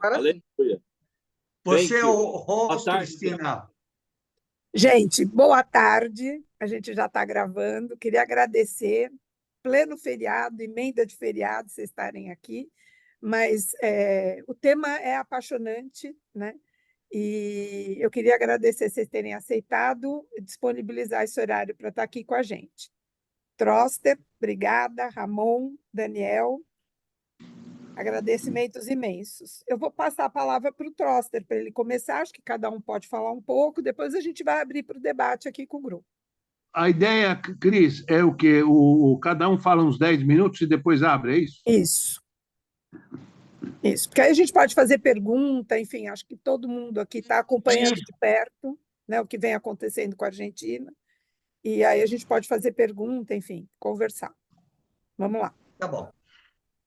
Agora sim. Aleluia. Você é o Boa host, tarde. Cristina. Gente, boa tarde. A gente já está gravando. Queria agradecer, pleno feriado, emenda de feriado, vocês estarem aqui. Mas o tema é apaixonante, né? E eu queria agradecer vocês terem aceitado e disponibilizar esse horário para estar aqui com a gente. Troster, obrigada. Ramon, Daniel, agradecimentos imensos. Eu vou passar a palavra para o Troster, para ele começar. Acho que cada um pode falar um pouco, depois a gente vai abrir para o debate aqui com o grupo. A ideia, Cris, é o quê? Cada um fala uns 10 minutos e depois abre, é isso? Isso. Isso, porque aí a gente pode fazer pergunta, enfim, acho que todo mundo aqui está acompanhando de perto, né, o que vem acontecendo com a Argentina, e aí a gente pode fazer pergunta, enfim, conversar. Vamos lá. Tá bom.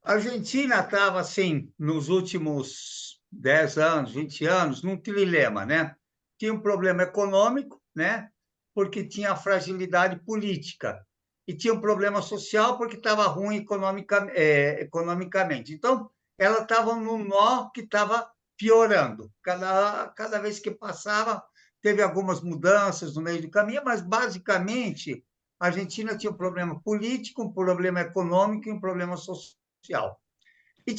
A Argentina estava, assim, nos últimos 10 anos, 20 anos, num trilema, né? Tinha um problema econômico, né? Porque tinha fragilidade política. E tinha um problema social porque estava ruim economicamente. Então, ela estava num nó que estava piorando. Cada vez que passava, teve algumas mudanças no meio do caminho, mas, basicamente, a Argentina tinha um problema político, um problema econômico e um problema social. E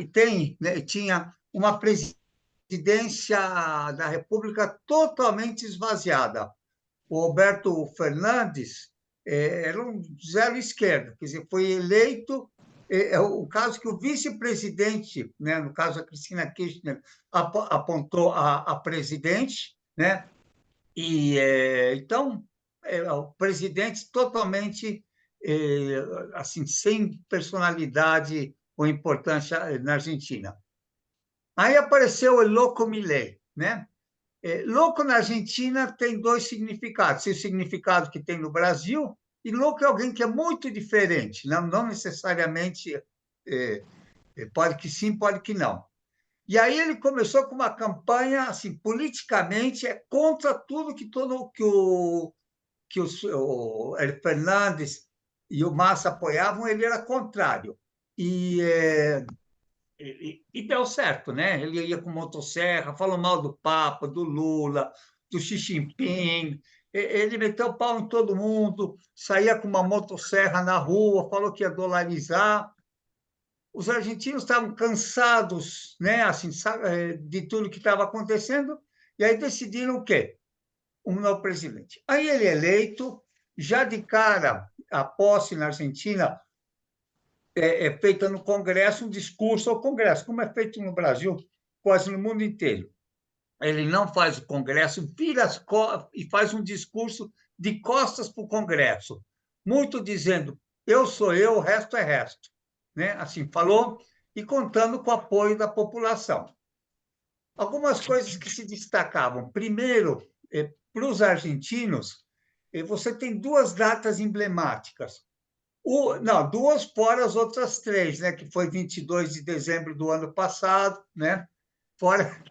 tem, né, tinha uma presidência da República totalmente esvaziada. O Alberto Fernandes era um zero esquerda, quer dizer, foi eleito. É o caso que o vice-presidente, né, no caso a Cristina Kirchner, apontou a presidente, né? E então o presidente totalmente assim, sem personalidade ou importância na Argentina. Aí apareceu o louco Milei, né? Louco na Argentina tem dois significados. O significado que tem no Brasil, e louco é alguém que é muito diferente, não necessariamente pode que sim, pode que não. E aí ele começou com uma campanha assim, politicamente contra tudo que o Fernandes e o Massa apoiavam, ele era contrário. E deu certo, né? Ele ia com motosserra, falou mal do Papa, do Lula, do Xi Jinping. Ele meteu o pau em todo mundo, saía com uma motosserra na rua, falou que ia dolarizar. Os argentinos estavam cansados, né, assim, de tudo que estava acontecendo, e aí decidiram o quê? Um novo presidente. Aí ele é eleito, já de cara, a posse na Argentina é feita no Congresso, um discurso ao Congresso, como é feito no Brasil, quase no mundo inteiro. Ele não faz o Congresso, vira e faz um discurso de costas para o Congresso, muito dizendo, eu sou eu, o resto é resto. Né? Assim, falou, e contando com o apoio da população. Algumas coisas que se destacavam. Primeiro, para os argentinos, você tem duas datas emblemáticas. Não, duas fora as outras três, né? Que foi 22 de dezembro do ano passado, né? Fora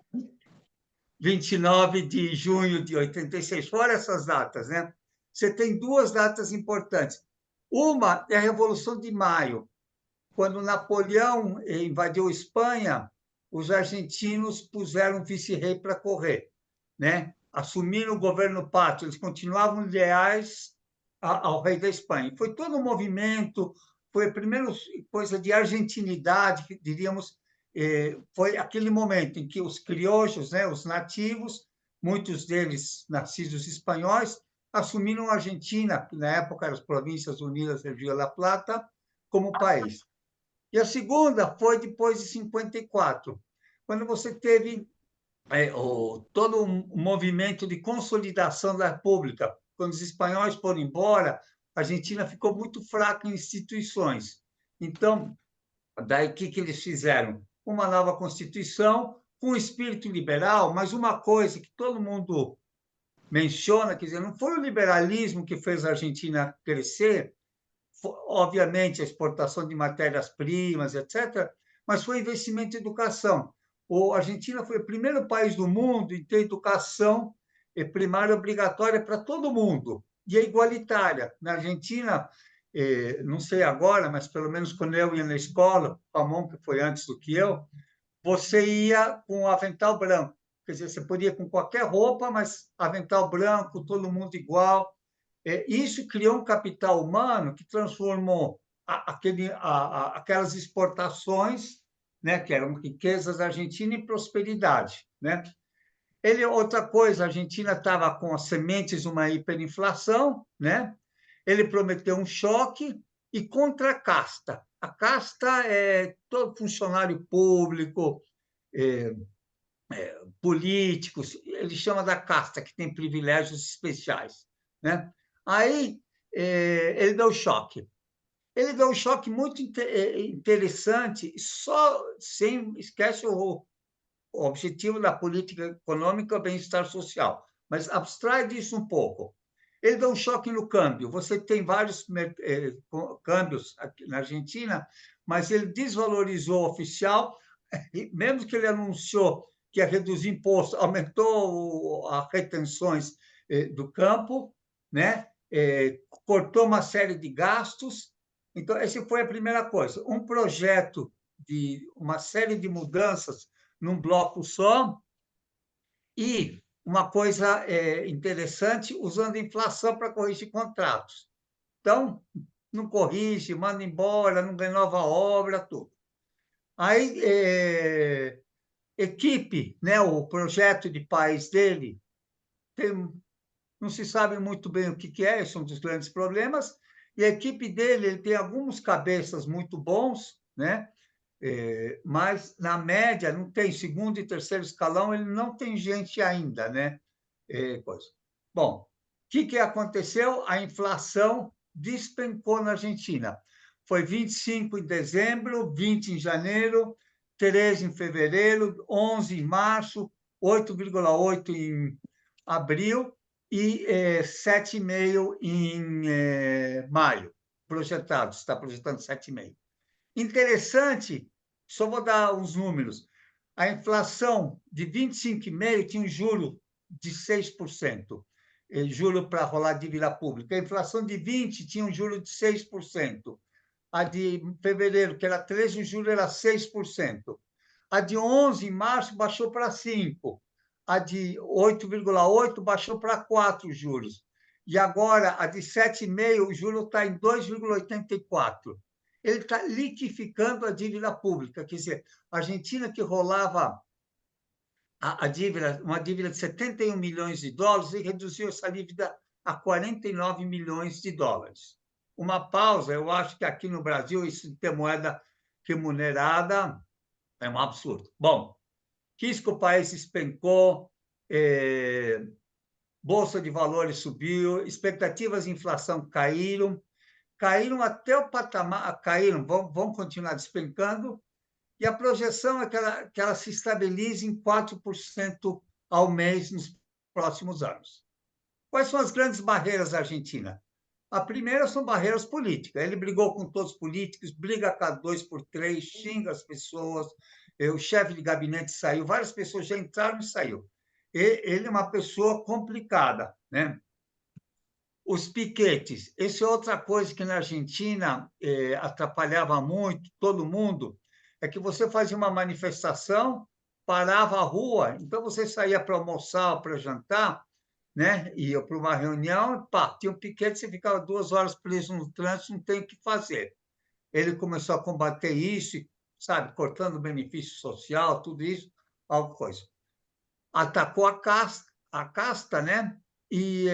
29 de junho de 86, fora essas datas, né? Você tem duas datas importantes. Uma é a Revolução de Maio, quando Napoleão invadiu Espanha, os argentinos puseram um vice-rei para correr, né? Assumiram o governo pátrio, eles continuavam leais ao rei da Espanha. Foi todo um movimento, foi a primeira coisa de argentinidade, diríamos, foi aquele momento em que os criollos, né, os nativos, muitos deles nascidos espanhóis, assumiram a Argentina, que na época eram as Províncias Unidas do Rio de la Plata, como país. E a segunda foi depois de 54, quando você teve todo um movimento de consolidação da República. Quando os espanhóis foram embora, a Argentina ficou muito fraca em instituições. Então, daí o que eles fizeram? Uma nova Constituição, com espírito liberal, mas uma coisa que todo mundo menciona, quer dizer, não foi o liberalismo que fez a Argentina crescer, obviamente, a exportação de matérias-primas, etc., mas foi investimento em educação. A Argentina foi o primeiro país do mundo em ter educação primária obrigatória para todo mundo, e é igualitária. Na Argentina, não sei agora, mas pelo menos quando eu ia na escola, o Ramon, que foi antes do que eu, você ia com o avental branco. Quer dizer, você podia ir com qualquer roupa, mas avental branco, todo mundo igual. Isso criou um capital humano que transformou aquelas exportações, né, que eram riquezas da Argentina, em prosperidade, né? Outra coisa, a Argentina estava com as sementes de uma hiperinflação, né? Ele prometeu um choque e contra a casta. A casta é todo funcionário público, é, políticos, ele chama da casta, que tem privilégios especiais, né? Aí ele deu choque. Ele deu um choque muito interessante, só sem esquece o objetivo da política econômica é o bem-estar social, mas abstrai disso um pouco. Ele deu um choque no câmbio. Você tem vários câmbios aqui na Argentina, mas ele desvalorizou o oficial, e mesmo que ele anunciou que ia reduzir imposto, aumentou as retenções do campo, né? Cortou uma série de gastos. Então, essa foi a primeira coisa. Um projeto de uma série de mudanças num bloco só, e uma coisa interessante, usando inflação para corrigir contratos. Então, não corrige, manda embora, não renova a obra, tudo. Aí, equipe, né, o projeto de país dele, não se sabe muito bem o que é, esse é um dos grandes problemas, e a equipe dele, ele tem alguns cabeças muito bons, né? Mas, na média, não tem segundo e terceiro escalão, ele não tem gente ainda, né? Coisa. Bom, o que aconteceu? A inflação despencou na Argentina. Foi 25 em dezembro, 20 em janeiro, 13 em fevereiro, 11 em março, 8,8 em abril e 7,5 em maio. Projetado, está projetando 7,5. Interessante, só vou dar uns números. A inflação de 25,5 tinha um juro de 6%, juro para rolar dívida pública. A inflação de 20 tinha um juro de 6%. A de fevereiro, que era 13, o juro era 6%. A de 11, em março, baixou para 5%. A de 8,8 baixou para 4 juros. E agora, a de 7,5, o juro está em 2,84. Ele está liquidificando a dívida pública. Quer dizer, a Argentina, que rolava a dívida, uma dívida de 71 milhões de dólares, e reduziu essa dívida a 49 milhões de dólares. Uma pausa, eu acho que aqui no Brasil, isso de ter moeda remunerada é um absurdo. Bom, quis que o país despencou, Bolsa de Valores subiu, expectativas de inflação caíram até o patamar, vão continuar despencando, e a projeção é que ela se estabilize em 4% ao mês nos próximos anos. Quais são as grandes barreiras da Argentina? A primeira são barreiras políticas. Ele brigou com todos os políticos, briga cada 2 por 3, xinga as pessoas, o chefe de gabinete saiu, várias pessoas já entraram e saiu. Ele é uma pessoa complicada, né? Os piquetes, essa é outra coisa que na Argentina atrapalhava muito todo mundo, é que você fazia uma manifestação, parava a rua, então você saía para almoçar, para jantar, né? Ia para uma reunião, pá, tinha um piquete, você ficava 2 horas preso no trânsito, não tem o que fazer. Ele começou a combater isso, sabe, cortando o benefício social, tudo isso, alguma coisa. Atacou a casta, né? E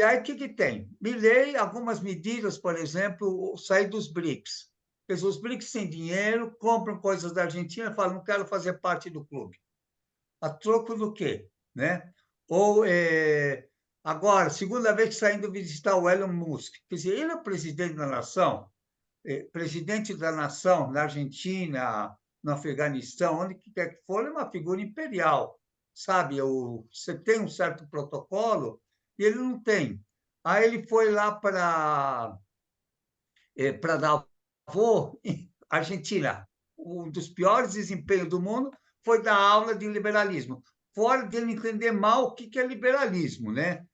aí, o que tem? Milei algumas medidas, por exemplo, sair dos BRICS. Quer dizer, os BRICS têm dinheiro, compram coisas da Argentina e falam, não quero fazer parte do clube. A troco do quê? Né? Ou, agora, segunda vez que está indo visitar o Elon Musk. Quer dizer, ele é presidente da nação, presidente da nação na Argentina, no Afeganistão, onde quer que for, é uma figura imperial. Sabe, você tem um certo protocolo e ele não tem. Aí ele foi lá para Davos, Argentina. Um dos piores desempenhos do mundo foi dar aula de liberalismo, fora dele entender mal o que é liberalismo, né?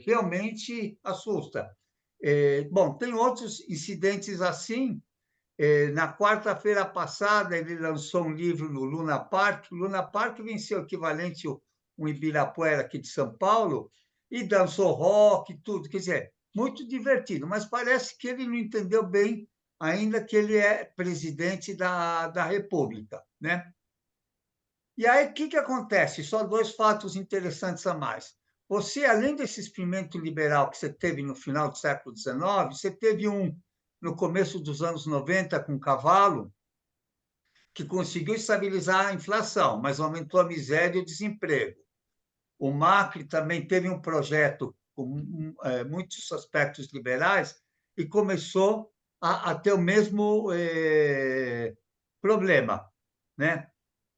Realmente assusta. Bom, tem outros incidentes assim, Na quarta-feira passada, ele lançou um livro no Luna Park. O Luna Park venceu o equivalente um Ibirapuera aqui de São Paulo e dançou rock, tudo. Quer dizer, muito divertido, mas parece que ele não entendeu bem ainda que ele é presidente da República, né? E aí, o que acontece? Só dois fatos interessantes a mais. Você, além desse experimento liberal que você teve no final do século XIX, você teve um no começo dos anos 90 com Cavalo, que conseguiu estabilizar a inflação, mas aumentou a miséria e o desemprego. O Macri também teve um projeto com muitos aspectos liberais e começou a ter o mesmo problema, né?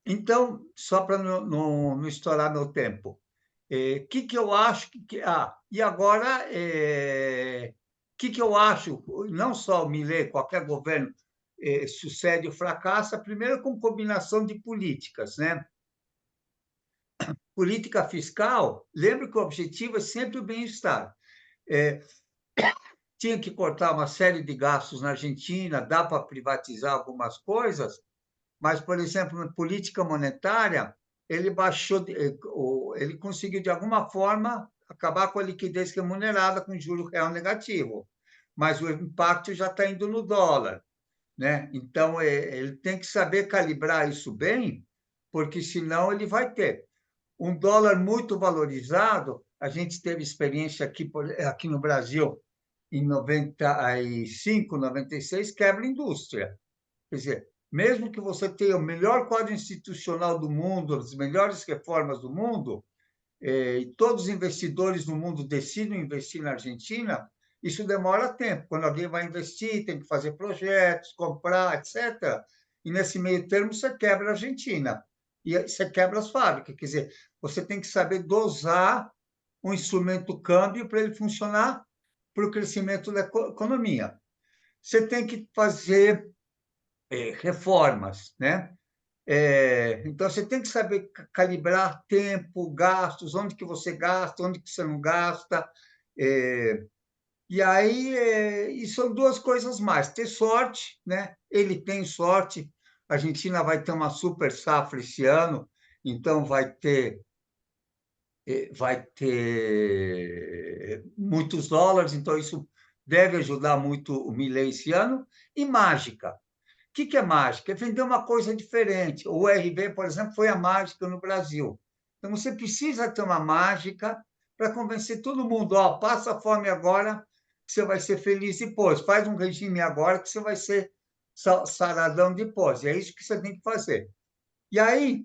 Então, só para não estourar meu tempo, que eu acho e agora, que eu acho, não só o Milei, qualquer governo sucede ou fracassa, primeiro com combinação de políticas, né? Política fiscal, lembra que o objetivo é sempre o bem-estar. Tinha que cortar uma série de gastos na Argentina, dá para privatizar algumas coisas, mas, por exemplo, na política monetária, ele baixou, ele conseguiu, de alguma forma, acabar com a liquidez remunerada com juro real negativo, mas o impacto já está indo no dólar, né? Então, ele tem que saber calibrar isso bem, porque senão ele vai ter um dólar muito valorizado. A gente teve experiência aqui no Brasil em 95, 96, quebra a indústria. Quer dizer, mesmo que você tenha o melhor quadro institucional do mundo, as melhores reformas do mundo, e todos os investidores no mundo decidam investir na Argentina, isso demora tempo. Quando alguém vai investir, tem que fazer projetos, comprar, etc. E nesse meio termo você quebra a Argentina. E você quebra as fábricas. Quer dizer, você tem que saber dosar um instrumento câmbio para ele funcionar para o crescimento da economia. Você tem que fazer reformas, né? Então, você tem que saber calibrar tempo, gastos, onde que você gasta, onde que você não gasta. E aí, e são duas coisas mais. Ter sorte, né? Ele tem sorte. A Argentina vai ter uma super safra esse ano, então vai ter muitos dólares, então isso deve ajudar muito o Milei esse ano. E mágica. O que é mágica? É vender uma coisa diferente. O RB, por exemplo, foi a mágica no Brasil. Então, você precisa ter uma mágica para convencer todo mundo. Ó, passa fome agora, que você vai ser feliz depois. Faz um regime agora, que você vai ser saradão depois. E é isso que você tem que fazer. E aí,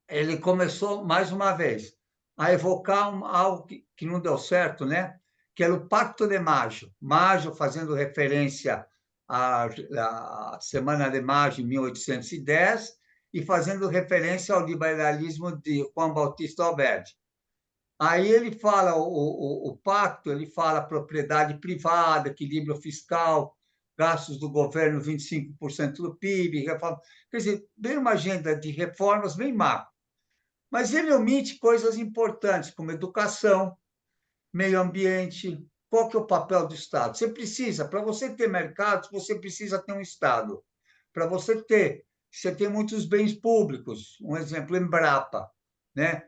ele começou, mais uma vez, a evocar algo que não deu certo, né? Que era o Pacto de Maio. Maio, fazendo referência à Semana de Maio, em 1810, e fazendo referência ao liberalismo de Juan Bautista Alberdi. Aí ele fala, o pacto, ele fala propriedade privada, equilíbrio fiscal, gastos do governo 25% do PIB, reforma. Quer dizer, bem uma agenda de reformas bem macro. Mas ele omite coisas importantes, como educação, meio ambiente. Qual que é o papel do Estado? Para você ter mercados, você precisa ter um Estado. Para você tem muitos bens públicos, um exemplo, Embrapa, né?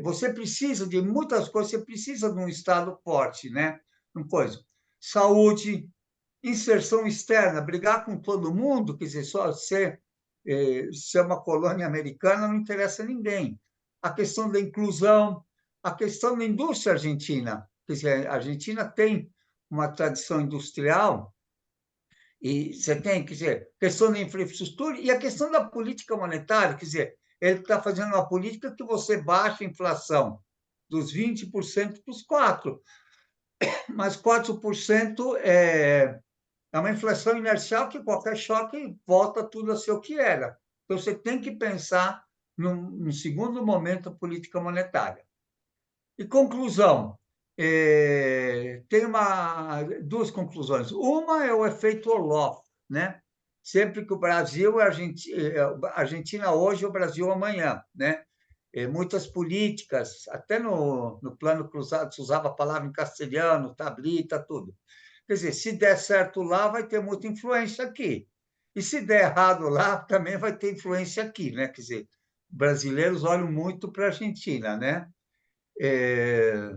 Você precisa de muitas coisas, você precisa de um Estado forte, né? Uma coisa. Saúde, inserção externa, brigar com todo mundo, quer dizer, só ser uma colônia americana não interessa a ninguém. A questão da inclusão, a questão da indústria argentina. Quer dizer, a Argentina tem uma tradição industrial e você tem, quer dizer, questão da infraestrutura e a questão da política monetária, quer dizer, ele está fazendo uma política que você baixa a inflação dos 20% para os 4%, mas 4% é uma inflação inercial que qualquer choque volta tudo a ser o que era. Então, você tem que pensar, num segundo momento, a política monetária. E conclusão, tem duas conclusões. Uma é o efeito Orloff, né? Sempre que o Brasil, a Argentina hoje, o Brasil amanhã, né? Muitas políticas, até no plano cruzado, se usava a palavra em castelhano, tablita, tudo. Quer dizer, se der certo lá, vai ter muita influência aqui. E se der errado lá, também vai ter influência aqui, né? Quer dizer, brasileiros olham muito para a Argentina, né? É,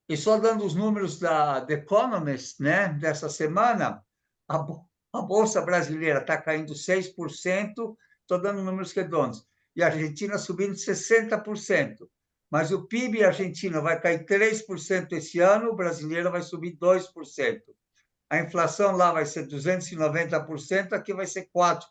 E só dando os números da The Economist, né, dessa semana, a Bolsa Brasileira está caindo 6%, estou dando números redondos, e a Argentina subindo 60%. Mas o PIB argentino vai cair 3% esse ano, o brasileiro vai subir 2%. A inflação lá vai ser 290%, aqui vai ser 4%.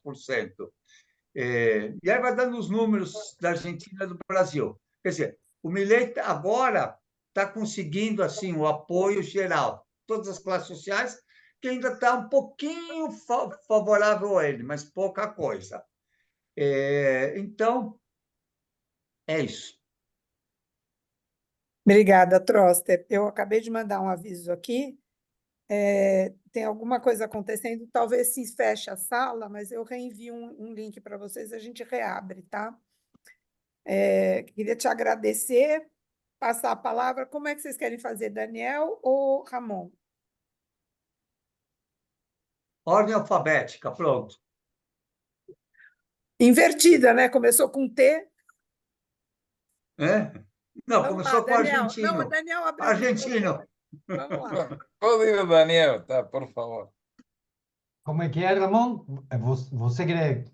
E aí vai dando os números da Argentina e do Brasil. Quer dizer, o Milei agora está conseguindo assim o apoio geral, todas as classes sociais, que ainda está um pouquinho favorável a ele, mas pouca coisa. Então, é isso. Obrigada, Troster. Eu acabei de mandar um aviso aqui. Tem alguma coisa acontecendo, talvez se feche a sala, mas eu reenvio um link para vocês, a gente reabre, tá? Queria te agradecer, passar a palavra. Como é que vocês querem fazer, Daniel ou Ramon? Ordem alfabética, pronto. Invertida, né? Começou com T. É? Não, Vamos lá, começou com o Daniel. Não, o argentino. Daniel abriu o Argentino. microfone. Vamos lá. Pode ir, Daniel, tá, por favor. Como é que é, Ramon? Você quer...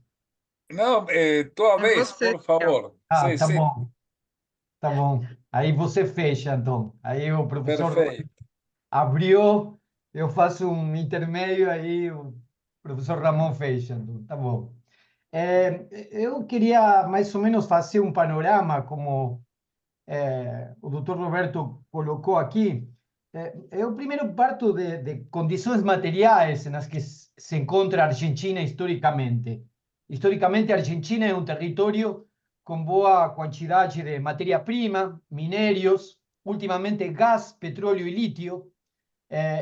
Não, tua É vez, você, por favor. Ah, Sim, tá sim, bom, tá bom. Aí você fecha, então. Aí o professor perfeito. abriu, eu faço um intermédio, aí o professor Ramon fecha, então, tá bom. Eu queria mais ou menos fazer um panorama, como o doutor Roberto colocou aqui. Eu primeiro parto de condições materiais nas que se encontra a Argentina historicamente. Historicamente, a Argentina é um território com boa quantidade de matéria-prima, minérios, ultimamente gás, petróleo e lítio,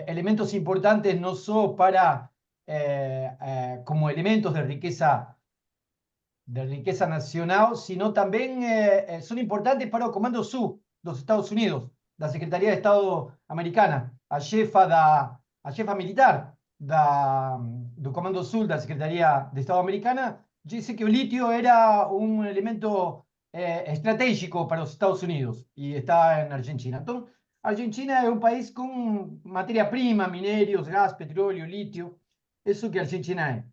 elementos importantes não só para como elementos de riqueza nacional, sino también son importantes para el Comando Sur dos Estados Unidos, la Secretaría de Estado americana, a jefa militar do Comando Sur da Secretaría de Estado americana, dice que el litio era un elemento estratégico para los Estados Unidos y está en Argentina. Entonces, Argentina es un país con materia prima, minerios, gas, petróleo, litio, eso que Argentina es.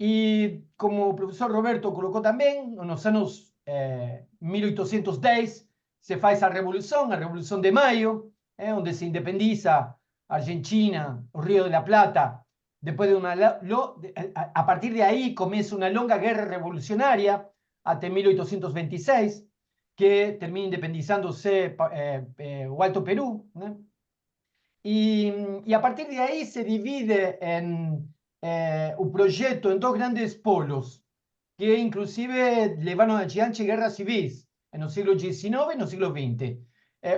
E como o professor Roberto colocou também, nos anos 1810 se faz a Revolução de Maio, onde se independiza a Argentina, o Rio de la Plata. Depois a partir de aí começa uma longa guerra revolucionária até 1826, que termina independizando-se o Alto Perú, né? E a partir de aí se divide em o projeto em dois grandes polos, que inclusive levaram adiante guerras civis no século XIX e no século XX.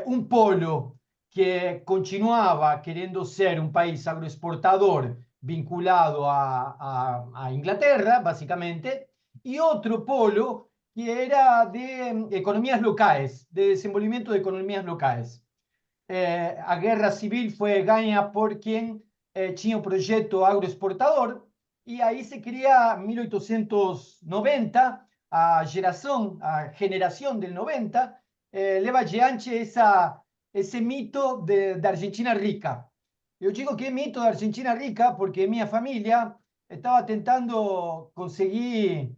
Um polo que continuava querendo ser um país agroexportador vinculado à Inglaterra, basicamente, e outro polo que era de economias locais, de desenvolvimento de economias locais. A guerra civil foi ganha por quem tinha um projeto agroexportador, e aí se cria em 1890 a geração del 90, leva adiante esse mito da Argentina rica. Eu digo que é mito da Argentina rica porque minha família estava tentando conseguir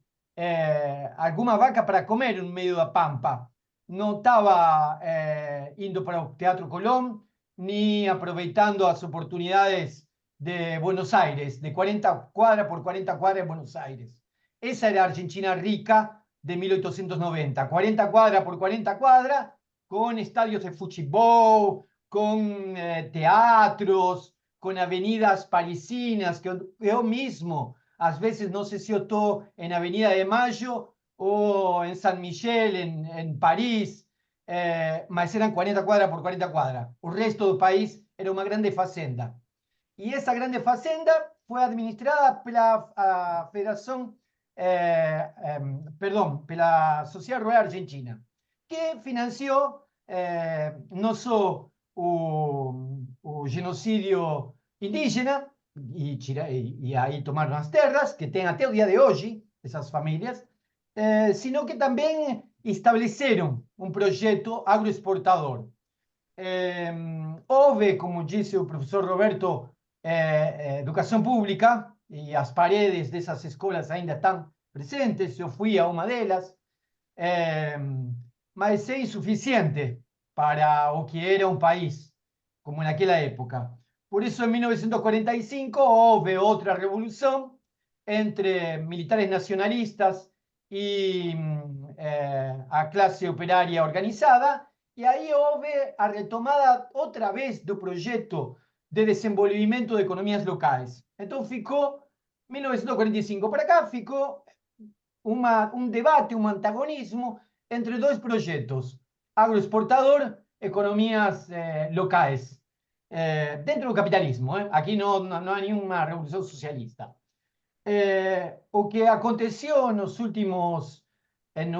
alguma vaca para comer no meio da pampa. Não estava indo para o Teatro Colón, ni aproveitando as oportunidades de Buenos Aires, de 40 cuadras por 40 cuadras de Buenos Aires. Esa era Argentina rica de 1890, 40 cuadras por 40 cuadras, con estadios de fútbol, con teatros, con avenidas parisinas, que yo mismo, às vezes, no sé si yo estoy en Avenida de Mayo o en San Miguel, en París, mas eran 40 cuadras por 40 cuadras. O resto do país era uma grande fazenda. E essa grande fazenda foi administrada pela Federação, pela Sociedade Rural Argentina, que financiou não só o genocídio indígena, e aí tomaram as terras, que tem até o dia de hoje, essas famílias, sino que também estabeleceram um projeto agroexportador. Houve, como disse o professor Roberto, educação pública, e as paredes dessas escolas ainda estão presentes, eu fui a uma delas, mas é insuficiente para o que era um país, como naquela época. Por isso, em 1945, houve outra revolução entre militares nacionalistas e a classe operária organizada, e aí houve a retomada outra vez do projeto de desenvolvimento de economias locais. Então ficou, 1945 para cá, ficou um debate, um antagonismo entre dois projetos, agroexportador, economias locais, dentro do capitalismo. Aqui não há nenhuma revolução socialista. O que aconteceu no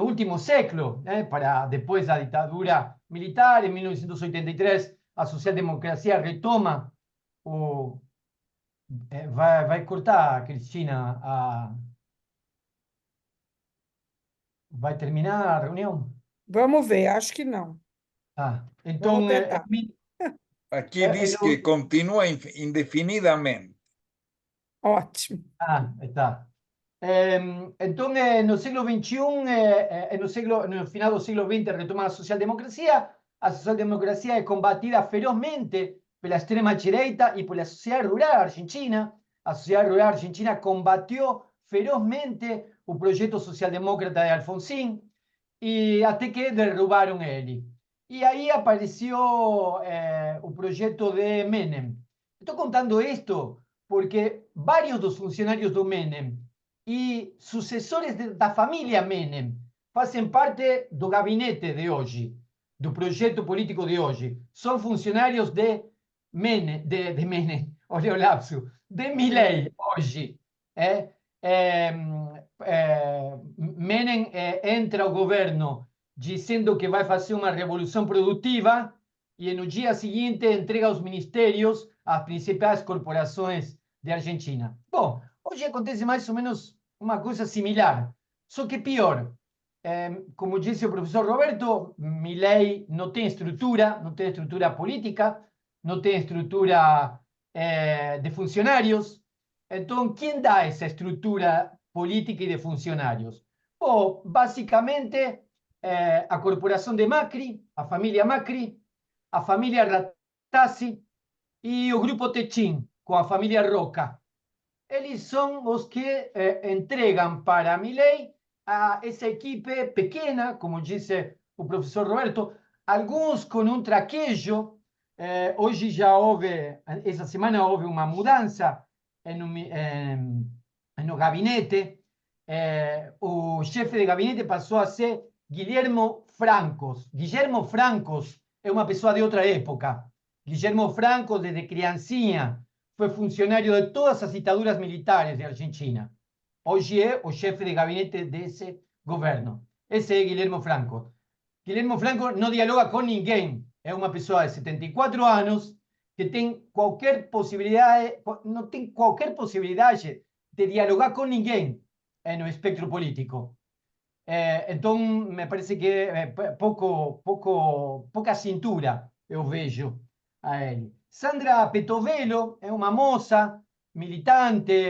último século, para depois da ditadura militar, em 1983, a social-democracia retoma o... vai cortar, Cristina, vai terminar a reunião? Vamos ver, acho que não. Então, Vamos tentar. Aqui diz que continua indefinidamente. Ótimo. Está. Então, no século XXI, no final do século XX, retoma a socialdemocracia é combatida ferozmente pela extrema-direita e pela sociedade rural argentina. A sociedade rural argentina combateu ferozmente o projeto socialdemócrata de Alfonsín, e até que derrubaram ele. E aí apareceu o projeto de Menem. Estou contando isto porque vários dos funcionários do Menem e sucessores da família Menem fazem parte do gabinete de hoje, do projeto político de hoje. São funcionários de Menem, olha o lapso, de Milei hoje. Menem entra ao governo dizendo que vai fazer uma revolução produtiva e no dia seguinte entrega os ministérios às principais corporações de Argentina. Bom, hoje acontece mais ou menos uma coisa similar, só que pior. Como disse o professor Roberto, Milei não tem estrutura política, não tem estrutura de funcionários. Então, quem dá essa estrutura política e de funcionários? Bom, basicamente, a corporação de Macri, a família Ratazzi e o grupo Techin, com a família Roca. Eles são os que entregam para Milei a essa equipe pequena, como disse o professor Roberto, alguns com um traquejo. Hoje já houve, essa semana houve uma mudança no gabinete. O chefe de gabinete passou a ser Guillermo Francos. Guillermo Francos é uma pessoa de outra época. Guillermo Francos, desde criancinha, foi funcionário de todas as ditaduras militares de Argentina. Hoje é o chefe de gabinete desse governo. Esse é Guillermo Franco. Guillermo Franco não dialoga com ninguém. É uma pessoa de 74 anos que tem qualquer possibilidade, não tem qualquer possibilidade de dialogar com ninguém no espectro político. Então, me parece que pouca cintura eu vejo a ele. Sandra Petovello é uma moça militante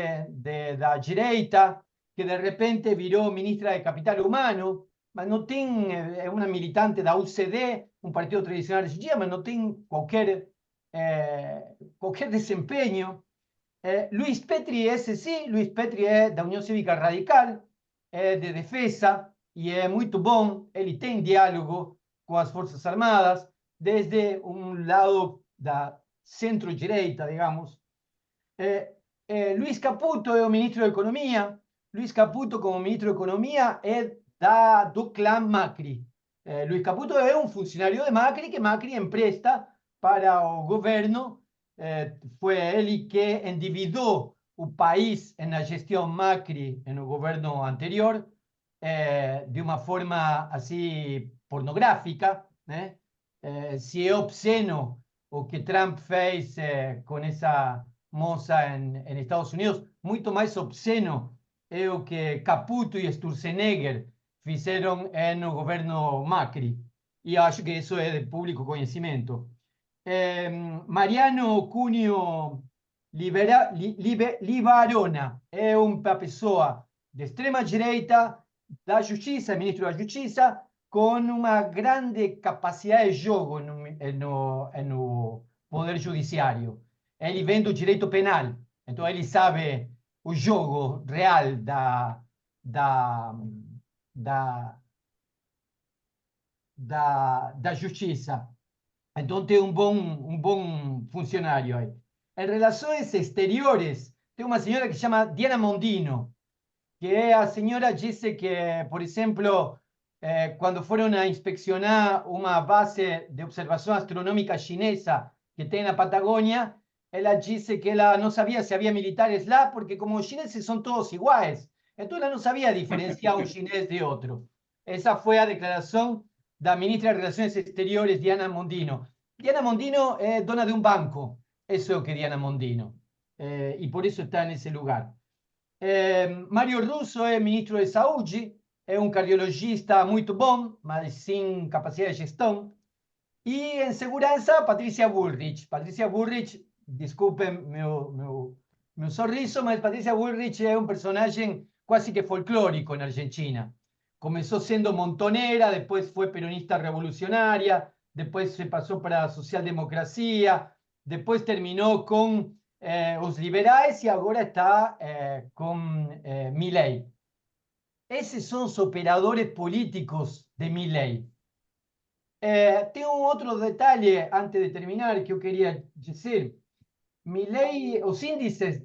da direita que de repente virou ministra de Capital Humano, mas não tem, é uma militante da UCD, um partido tradicional argentino, mas não tem qualquer desempenho. Luiz Petri, esse sim, Luiz Petri é da União Cívica Radical, é de defesa e é muito bom. Ele tem diálogo com as Forças Armadas, desde um lado da centro-direita, digamos. Luiz Caputo é o ministro da Economia. Luiz Caputo, como ministro da Economia, é do clã Macri. Luiz Caputo é um funcionário de Macri que Macri empresta para o governo. Foi ele que endividou o país na gestão Macri no governo anterior, de uma forma assim pornográfica, se é obsceno o que Trump fez com essa famosa en Estados Unidos, muito mais obsceno é o que Caputo e Sturzenegger fizeram no governo Macri. E acho que isso é de público conhecimento. Mariano Cunha Libarona é uma pessoa de extrema direita da Justiça, ministro da Justiça, com uma grande capacidade de jogo no Poder Judiciário. Ele vem do direito penal, então ele sabe o jogo real da justiça. Então tem um bom funcionário aí. Em relações exteriores, tem uma senhora que se chama Diana Mondino, que a senhora disse que, por exemplo, quando foram a inspecionar uma base de observação astronômica chinesa que tem na Patagônia, ela disse que ela não sabia se havia militares lá, porque como os chineses são todos iguais, então ela não sabia diferenciar um chinês de outro. Essa foi a declaração da ministra de Relações Exteriores, Diana Mondino. Diana Mondino é dona de um banco, isso é o que é Diana Mondino, e por isso está nesse lugar. Mário Russo é ministro de Saúde, é um cardiologista muito bom, mas sem capacidade de gestão. E em segurança, Patrícia Bullrich. Patrícia Bullrich, desculpem meu sorriso, mas Patrícia Bullrich é um personagem quase que folclórico na Argentina. Começou sendo montonera, depois foi peronista revolucionária, depois se passou para a socialdemocracia, depois terminou com os liberais e agora está com Milei. Esses são os operadores políticos de Milei. Tem um outro detalhe, antes de terminar, que eu queria dizer. Milei, os índices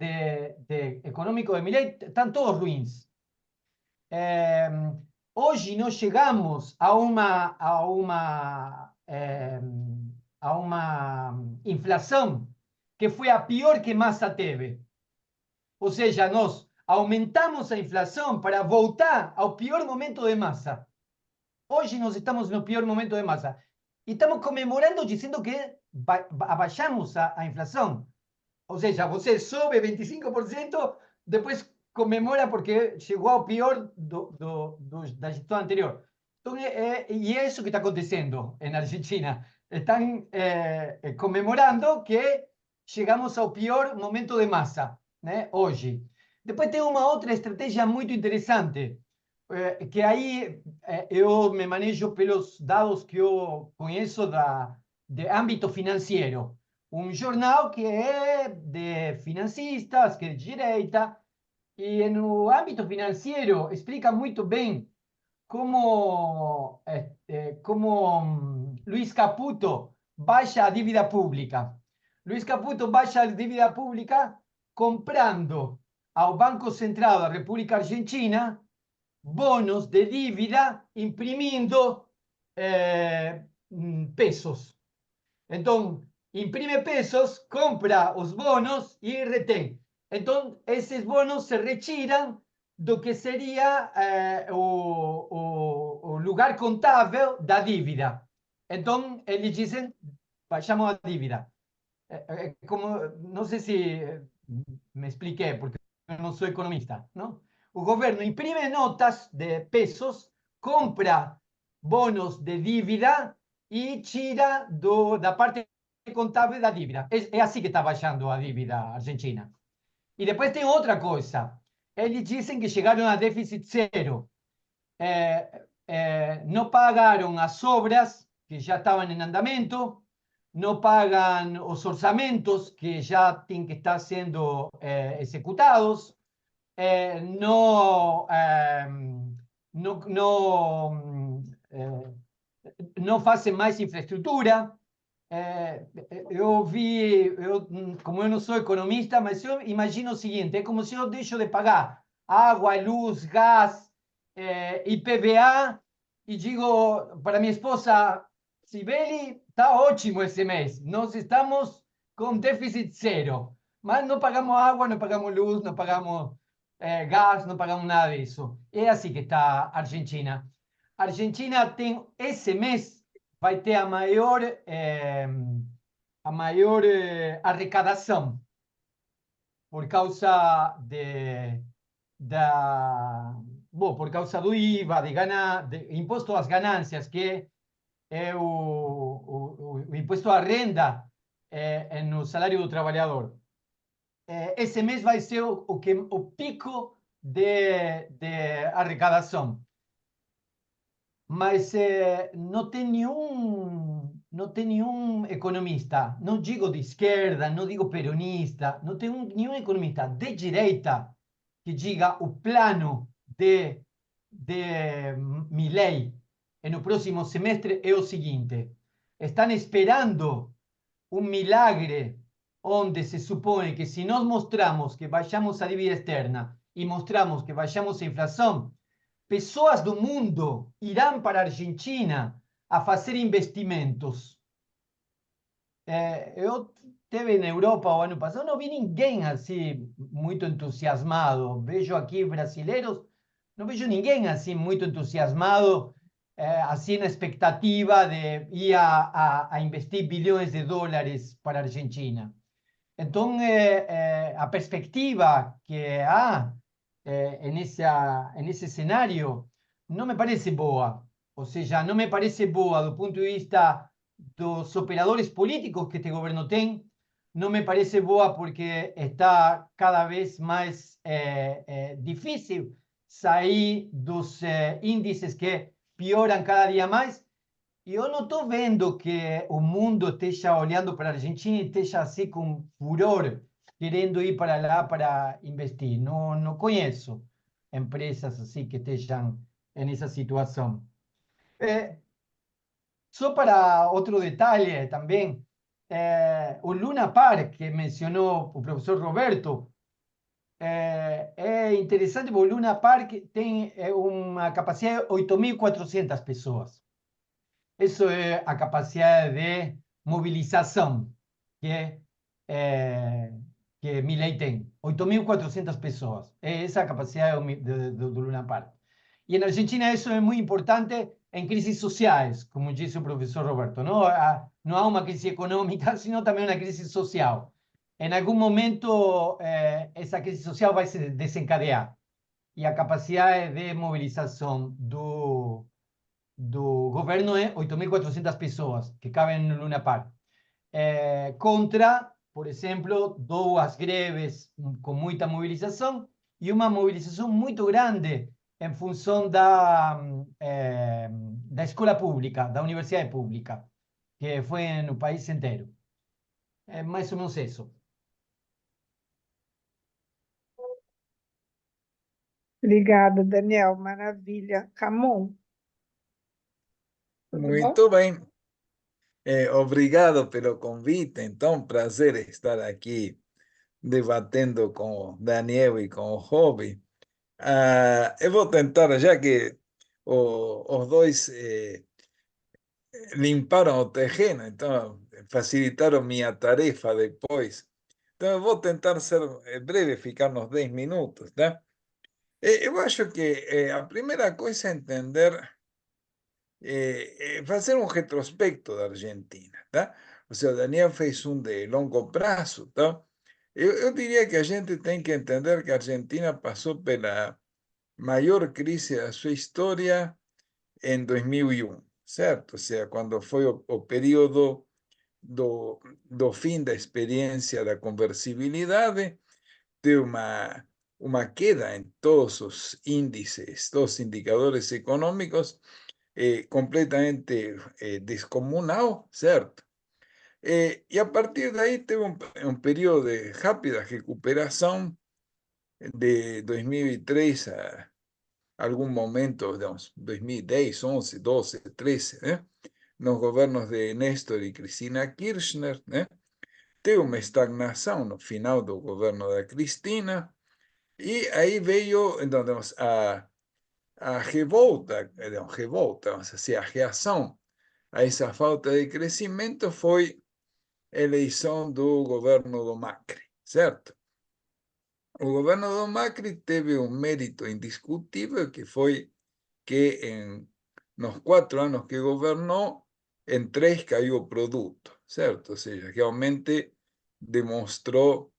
econômicos de Milei estão todos ruins. Hoje nós chegamos a uma inflação que foi a pior que Massa teve. Ou seja, nós aumentamos a inflação para voltar ao pior momento de Massa. Hoje nós estamos no pior momento de Massa. E estamos comemorando dizendo que abaixamos a inflação. Ou seja, você sobe 25%, depois comemora porque chegou ao pior da gestão anterior. Então, e é isso que está acontecendo na Argentina. Estão comemorando que chegamos ao pior momento de Massa, né, hoje. Depois tem uma outra estratégia muito interessante, que aí eu me manejo pelos dados que eu conheço de âmbito financeiro. Um jornal que é de financistas, que é de direita, e no âmbito financeiro explica muito bem como Luiz Caputo baixa a dívida pública. Luiz Caputo baixa a dívida pública comprando ao Banco Central da República Argentina bonos de dívida imprimindo pesos. Então, imprime pesos, compra os bonos e retém. Então, esses bonos se retiram do que seria o lugar contável da dívida. Então, eles dizem, baixamos a dívida. Não sei se me expliquei, porque eu não sou economista, não? O governo imprime notas de pesos, compra bonos de dívida e tira da parte contábil da dívida. É assim que está baixando a dívida argentina. E depois tem outra coisa. Eles dizem que chegaram a déficit zero. Não pagaram as obras que já estavam em andamento, não pagam os que já têm que estar sendo executados, não fazem mais infraestrutura. Como eu não sou economista, mas eu imagino o seguinte: é como se eu deixo de pagar água, luz, gás, IPVA, e digo para minha esposa, Sibeli, está ótimo esse mês, nós estamos com déficit zero, mas não pagamos água, não pagamos luz, não pagamos gás, não pagamos nada disso. É assim que está a Argentina. A Argentina tem, esse mês, vai ter a maior arrecadação. por causa por causa do IVA, de imposto às ganâncias, que é o imposto à renda no salário do trabalhador. Esse mês vai ser o pico de arrecadação. Mas não tem nenhum economista, não digo de esquerda, não digo peronista, não tem nenhum economista de direita que diga o plano de Milei no próximo semestre é o seguinte: estão esperando um milagre onde se supone que se nós mostramos que baixamos a dívida externa e mostramos que baixamos a inflação, pessoas do mundo irão para a Argentina a fazer investimentos. Eu esteve na Europa o ano passado, não vi ninguém assim muito entusiasmado. Vejo aqui brasileiros, não vejo ninguém assim muito entusiasmado, assim na expectativa de ir a investir bilhões de dólares para a Argentina. Então, a perspectiva que há nesse cenário não me parece boa. Ou seja, não me parece boa do ponto de vista dos operadores políticos que este governo tem, não me parece boa porque está cada vez mais difícil sair dos índices que pioram cada dia mais. E eu não estou vendo que o mundo esteja olhando para a Argentina e esteja assim com furor, querendo ir para lá para investir. Não conheço empresas assim que estejam nessa situação. Só para outro detalhe também, o Luna Park, que mencionou o professor Roberto, é interessante porque o Luna Park tem uma capacidade de 8.400 pessoas. Isso é a capacidade de mobilização que Milei tem. 8.400 pessoas. É essa a capacidade do Luna Park. E na Argentina isso é muito importante em crises sociais, como disse o professor Roberto. Não há uma crise econômica, sino também uma crise social. Em algum momento, essa crise social vai se desencadear. E a capacidade de mobilização do governo é 8.400 pessoas que cabem no Luna Park. Contra, por exemplo, 2 greves com muita mobilização e uma mobilização muito grande em função da escola pública, da universidade pública, que foi no país inteiro. É mais ou menos isso. Obrigada, Daniel. Maravilha. Ramon? Muito bem. Obrigado pelo convite. Então, prazer estar aqui debatendo com o Daniel e com o Robbie. Eu vou tentar, já que os dois limparam o terreno, então facilitaram minha tarefa depois. Então, eu vou tentar ser breve, ficar nos 10 minutos, tá? Eu acho que a primeira coisa é entender, fazer um retrospecto da Argentina, tá? O sea, o Daniel fez um de longo prazo, tá? Eu diria que a gente tem que entender que a Argentina passou pela maior crise da sua história em 2001, certo? Ou seja, quando foi o período do fim da experiência da conversibilidade, teve uma queda em todos os índices, todos os indicadores econômicos, completamente descomunal, certo? E a partir daí teve um período de rápida recuperação de 2003 a algum momento, digamos, 2010, 11, 12, 13, né? Nos governos de Néstor e Cristina Kirchner, né? Teve uma estagnação no final do governo da Cristina, e aí veio, então, digamos, a revolta, vamos dizer, a reação a essa falta de crescimento foi a eleição do governo do Macri, certo? O governo do Macri teve um mérito indiscutível, que foi que nos 4 anos que governou, em 3 caiu o produto, certo? Ou seja, realmente demonstrou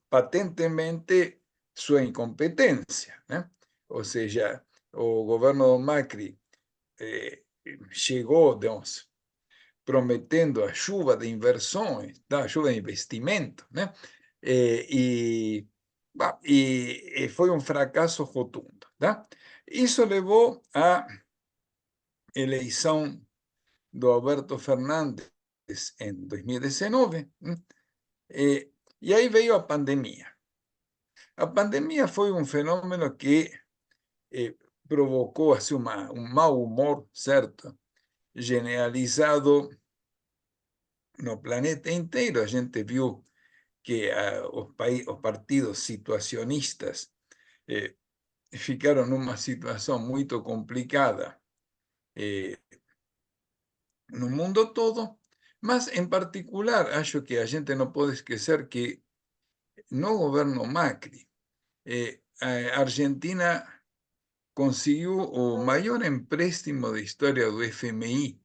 patentemente sua incompetência, né? Ou seja, o governo do Macri chegou, digamos, prometendo a chuva de inversões, a chuva de investimento, né? E foi um fracasso rotundo, tá? Isso levou à eleição do Alberto Fernandes em 2019, e aí veio a pandemia. A pandemia foi um fenômeno que provocou assim, um mau humor, certo? Generalizado no planeta inteiro. A gente viu que os partidos situacionistas ficaram numa situação muito complicada no mundo todo, mas em particular acho que a gente não pode esquecer que no governo Macri a Argentina conseguiu o maior empréstimo da história do FMI,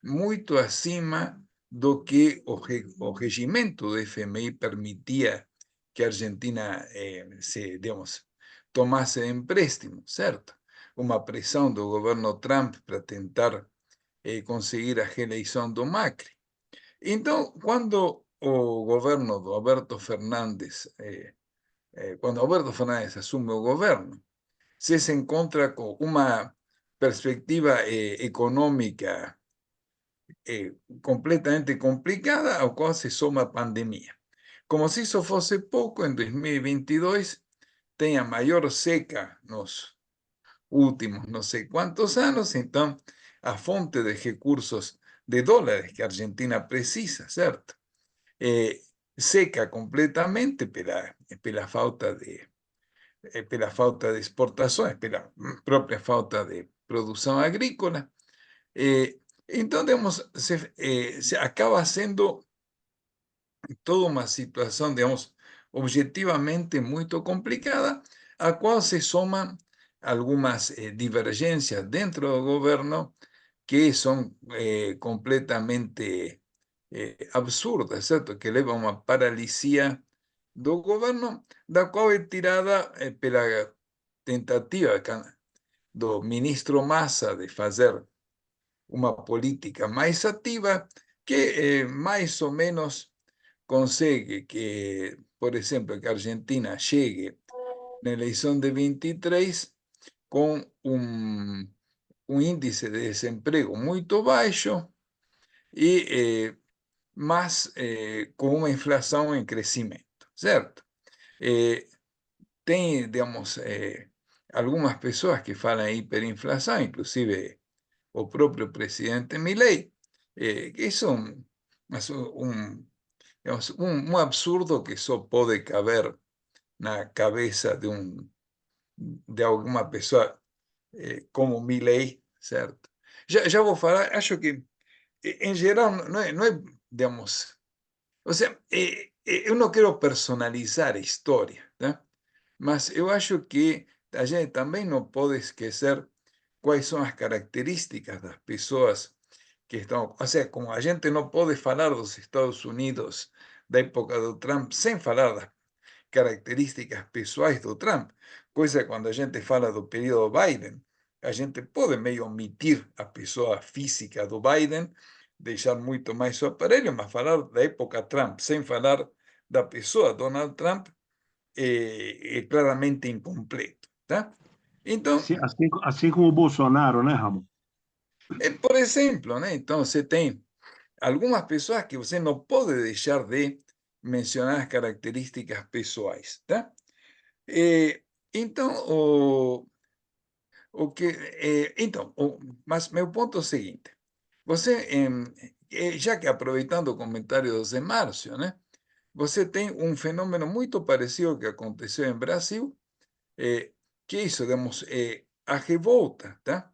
muito acima do que o regimento do FMI permitia que a Argentina digamos, tomasse de empréstimo, certo? Uma pressão do governo Trump para tentar conseguir a reeleição do Macri. Então, quando o governo do Alberto Fernandes, quando Alberto Fernandes assume o governo, se encontra com uma perspectiva econômica completamente complicada, ao qual se soma a pandemia. Como se isso fosse pouco, em 2022 tem a maior seca nos últimos não sei quantos anos, então a fonte de recursos de dólares que a Argentina precisa, certo? Seca completamente pela falta de exportações, pela própria falta de produção agrícola. Então, digamos, se acaba sendo toda uma situação, digamos, objetivamente muito complicada, a qual se somam algumas divergências dentro do governo que são completamente absurdas, certo? Que levam a uma paralisia do governo, da qual é tirada pela tentativa do ministro Massa de fazer uma política mais ativa que mais ou menos consegue que, por exemplo, que a Argentina chegue na eleição de 23 com um índice de desemprego muito baixo e mas com uma inflação em crescimento, certo? Tem, digamos, algumas pessoas que falam em hiperinflação, inclusive o próprio presidente Milei, que isso é digamos, um absurdo que só pode caber na cabeça de alguma pessoa como Milei, certo? Já vou falar, acho que, em geral, não é digamos, ou seja, eu não quero personalizar a história, tá? Mas eu acho que a gente também não pode esquecer quais são as características das pessoas que estão... Ou seja, como a gente não pode falar dos Estados Unidos da época do Trump sem falar das características pessoais do Trump, coisa que quando a gente fala do período Biden, a gente pode meio omitir a pessoa física do Biden, deixar muito mais o aparelho, mas falar da época Trump sem falar da pessoa Donald Trump é claramente incompleto, tá? Então, assim como o Bolsonaro, né, Ramon? por exemplo, né? Então você tem algumas pessoas que você não pode deixar de mencionar as características pessoais, tá? Então, mas meu ponto é o seguinte: você, já que aproveitando o comentário do Zé Márcio, né? Você tem um fenômeno muito parecido que aconteceu em Brasil, que isso, digamos, a revolta, tá?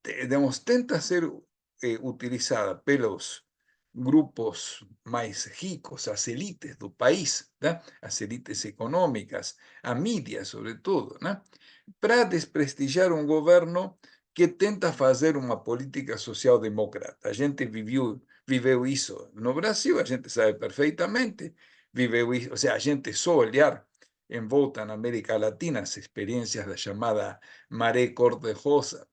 Digamos, tenta ser utilizada pelos grupos mais ricos, as elites do país, tá? As elites econômicas, a mídia, sobretudo, né? Para desprestigiar um governo que tenta fazer uma política social democrata. A gente viveu isso no Brasil, a gente sabe perfeitamente. viveu isso, ou seja, a gente só olhar em volta na América Latina as experiências da chamada maré cor-de-rosa,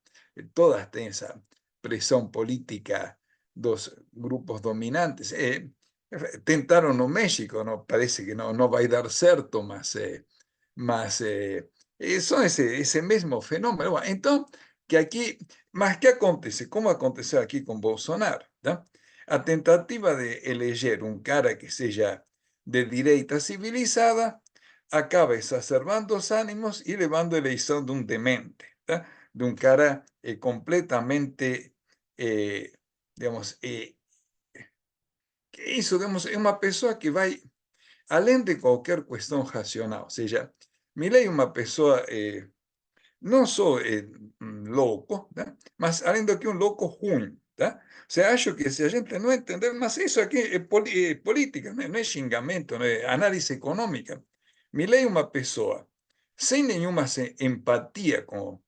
todas têm essa pressão política dos grupos dominantes. Tentaram no México, não parece que não vai dar certo, mas são esse mesmo fenômeno. Então, que aqui, mas que acontece? Como aconteceu aqui com Bolsonaro, tá? A tentativa de eleger um cara que seja de direita civilizada acaba exacerbando os ânimos e levando a eleição de um demente, tá? De um cara completamente, digamos, isso, digamos, é uma pessoa que vai além de qualquer questão racional. Ou seja, Milei é uma pessoa não só louco, tá? Mas além do que um louco ruim. Tá? Você acha que se a gente não entender, mas isso aqui é política, não é xingamento, não é análise econômica. Milei é uma pessoa sem nenhuma empatia com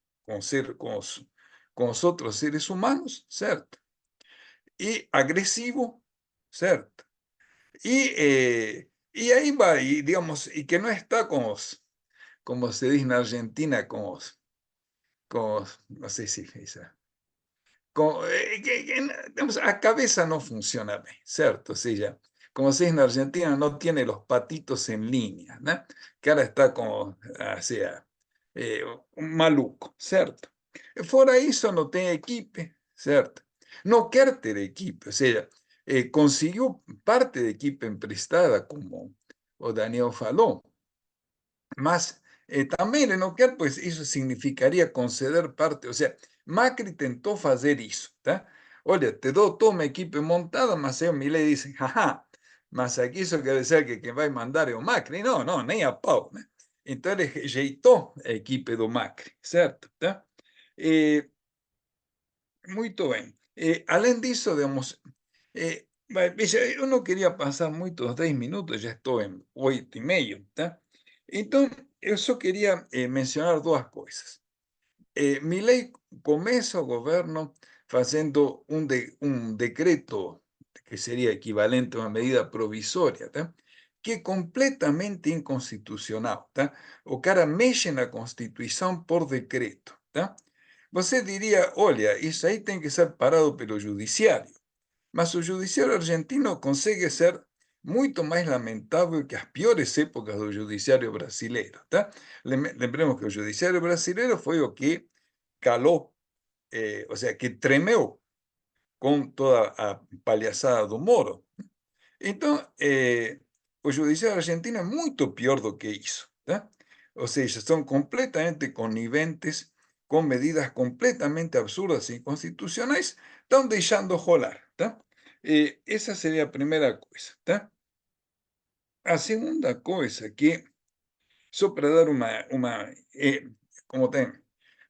os outros seres humanos, certo? E agressivo, certo? E aí vai, digamos, y que no está con los, como se dice en Argentina, no sé si esa, digamos, a cabeza no funciona bien, ¿cierto? O sea, como se dice en Argentina, no tiene los patitos en línea, ¿no? Que ahora está como, o sea, un maluco, ¿cierto? Fuera eso no tiene equipo, ¿cierto? No quer ter equipe, ou seja, conseguiu parte da equipe emprestada, como o Daniel falou, mas também ele não quer, pois isso significaria conceder parte, ou seja, Macri tentou fazer isso, tá? Olha, te dou toda uma equipe montada, mas aí o Milei diz, haha, mas aqui isso quer dizer que quem vai mandar é o Macri? Não, não, nem a pau, né? Então ele rejeitou a equipe do Macri, certo? Tá? Muito bem. Além disso, digamos, veja, eu não queria passar muitos 10 minutos, já estou em 8:30, tá? Então, eu só queria mencionar duas coisas. Milei começa o governo fazendo um decreto que seria equivalente a uma medida provisória, tá? Que é completamente inconstitucional, tá? O cara mexe na Constituição por decreto, tá? Você diria, olha, isso aí tem que ser parado pelo judiciário. Mas o judiciário argentino consegue ser muito mais lamentável que as piores épocas do judiciário brasileiro, tá? Lembremos que o judiciário brasileiro foi o que calou, ou seja, que tremeu com toda a palhaçada do Moro. Então, o judiciário argentino é muito pior do que isso, tá? Ou seja, são completamente coniventes com medidas completamente absurdas e inconstitucionais, estão deixando rolar, tá? Essa seria a primeira coisa, tá? A segunda coisa que, só para dar como tem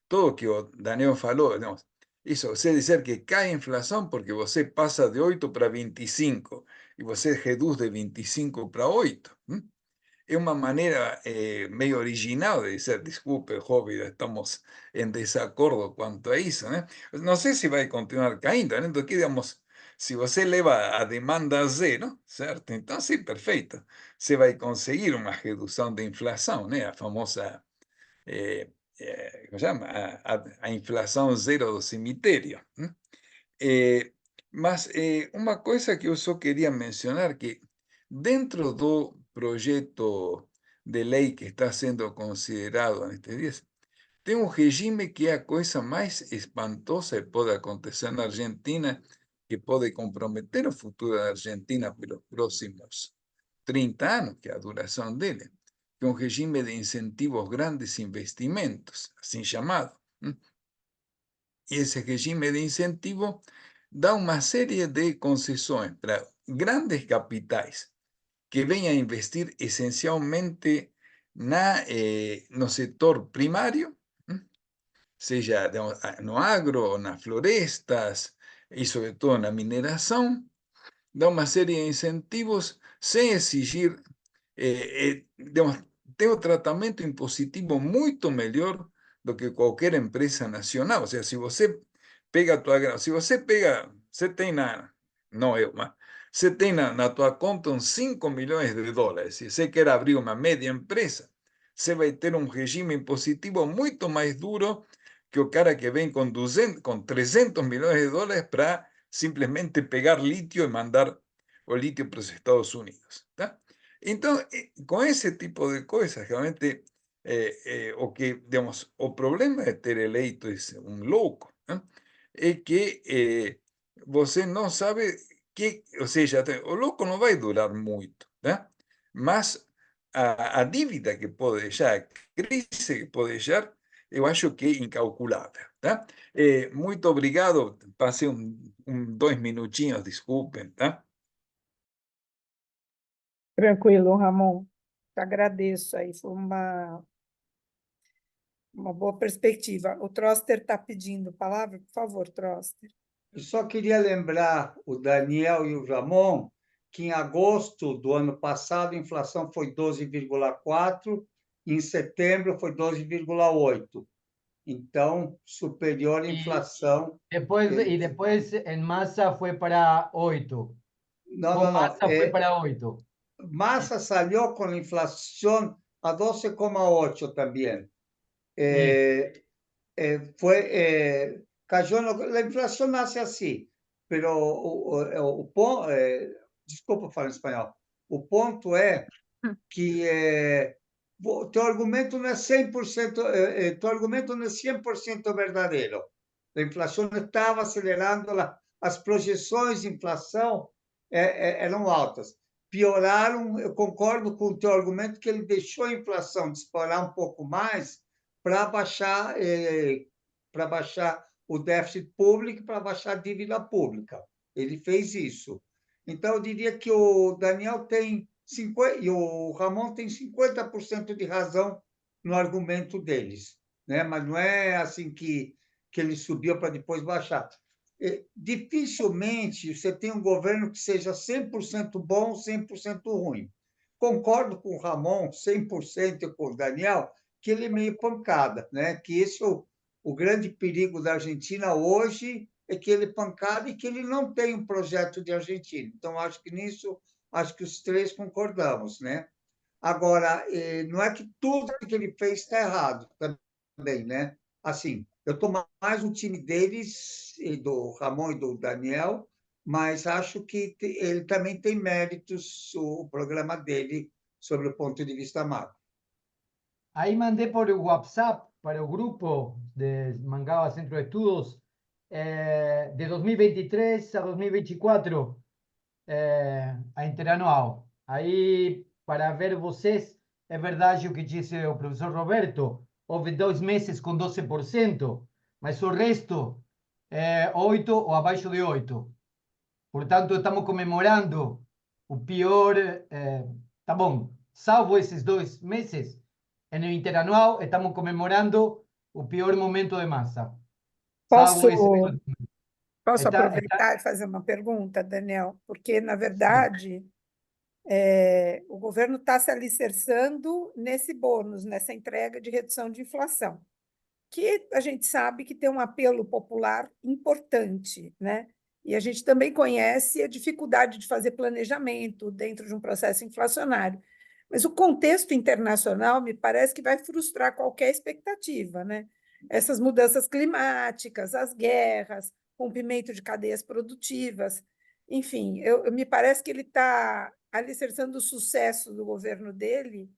todo que o Daniel falou, digamos, isso, você dizer que cai a inflação porque você passa de 8 para 25 e você reduz de 25 para 8. É uma maneira meio original de dizer, desculpe, Hobbit, estamos em desacordo quanto a isso, né? Não sei se vai continuar caindo, né? Então, digamos, se você leva a demanda a zero, certo? Então, sim, perfeito. Você vai conseguir uma redução da inflação, né? A famosa, como chama? A inflação zero do cemitério. Mas uma coisa que eu só queria mencionar, que dentro do projeto de lei que está sendo considerado nestes dias, tem um regime que é a coisa mais espantosa que pode acontecer na Argentina, que pode comprometer o futuro da Argentina pelos próximos 30 anos, que é a duração dele, que é um regime de incentivos grandes investimentos, assim chamado. E esse regime de incentivo dá uma série de concessões para grandes capitais que venham a investir essencialmente no setor primário, seja no agro, ou nas florestas, e sobretudo na mineração, dá uma série de incentivos sem exigir, tem um tratamento impositivo muito melhor do que qualquer empresa nacional. Ou seja, se você pega você tem não eu, mas você tem na tua conta uns 5 milhões de dólares. Se você quer abrir uma média empresa, você vai ter um regime impositivo muito mais duro que o cara que vem com 300 milhões de dólares para simplesmente pegar lítio e mandar o lítio para os Estados Unidos. Tá? Então, com esse tipo de coisas, realmente, o problema de ter eleito um louco, né? É que você não sabe que, ou seja, o louco não vai durar muito, né? Mas a dívida que pode deixar, a crise que pode deixar, eu acho que é incalculável, tá? Muito obrigado, passei 2 minutinhos, desculpem, tá? Tranquilo, Ramon. Te agradeço aí, foi uma boa perspectiva. O Troster está pedindo palavra, por favor, Troster. Eu só queria lembrar o Daniel e o Ramon que em agosto do ano passado a inflação foi 12,4%, e em setembro foi 12,8%. Então, superior à inflação. Después en masa fue para 8. Não, Con não, não. masa fue para 8. Massa salió con la inflación a 12,8 también. Sí. Cayó la inflación nace así, pero desculpa falar em espanhol. O ponto é que teu argumento não é 100%, teu argumento não é 100% verdadeiro. A inflação estava acelerando, as projeções de inflação eram altas. Pioraram, eu concordo com o teu argumento que ele deixou a inflação disparar um pouco mais para baixar o déficit público, para baixar a dívida pública. Ele fez isso. Então, eu diria que o Daniel tem 50%, e o Ramon tem 50% de razão no argumento deles, né? Mas não é assim que ele subiu para depois baixar. Dificilmente você tem um governo que seja 100% bom, 100% ruim. Concordo com o Ramon, 100% com o Daniel, que ele é meio pancada, né? Que esse é o grande perigo da Argentina hoje, é que ele é pancada e que ele não tem um projeto de Argentina. Então, acho que os três concordamos, né? Agora, não é que tudo que ele fez está errado também, né? Assim, eu estou mais no time deles, do Ramon e do Daniel, mas acho que ele também tem méritos, o programa dele, sobre o ponto de vista macro. Ahí mandé por WhatsApp para el grupo de Mangaba Centro de Estudos de 2023 a 2024 a Interanual. Aí, para ver vocês, é verdade o que disse o professor Roberto, houve 2 meses com 12%, mas o resto é 8 ou abaixo de 8. Portanto, estamos comemorando o pior, tá bom, salvo esses 2 meses, no Interanual estamos comemorando o pior momento de massa. Posso Está- aproveitar e fazer uma pergunta, Daniel? Porque, na verdade, o governo está se alicerçando nesse bônus, nessa entrega de redução de inflação, que a gente sabe que tem um apelo popular importante, né? E a gente também conhece a dificuldade de fazer planejamento dentro de um processo inflacionário. Mas o contexto internacional me parece que vai frustrar qualquer expectativa, né? Essas mudanças climáticas, as guerras, rompimento de cadeias produtivas, enfim, me parece que ele está alicerçando o sucesso do governo dele,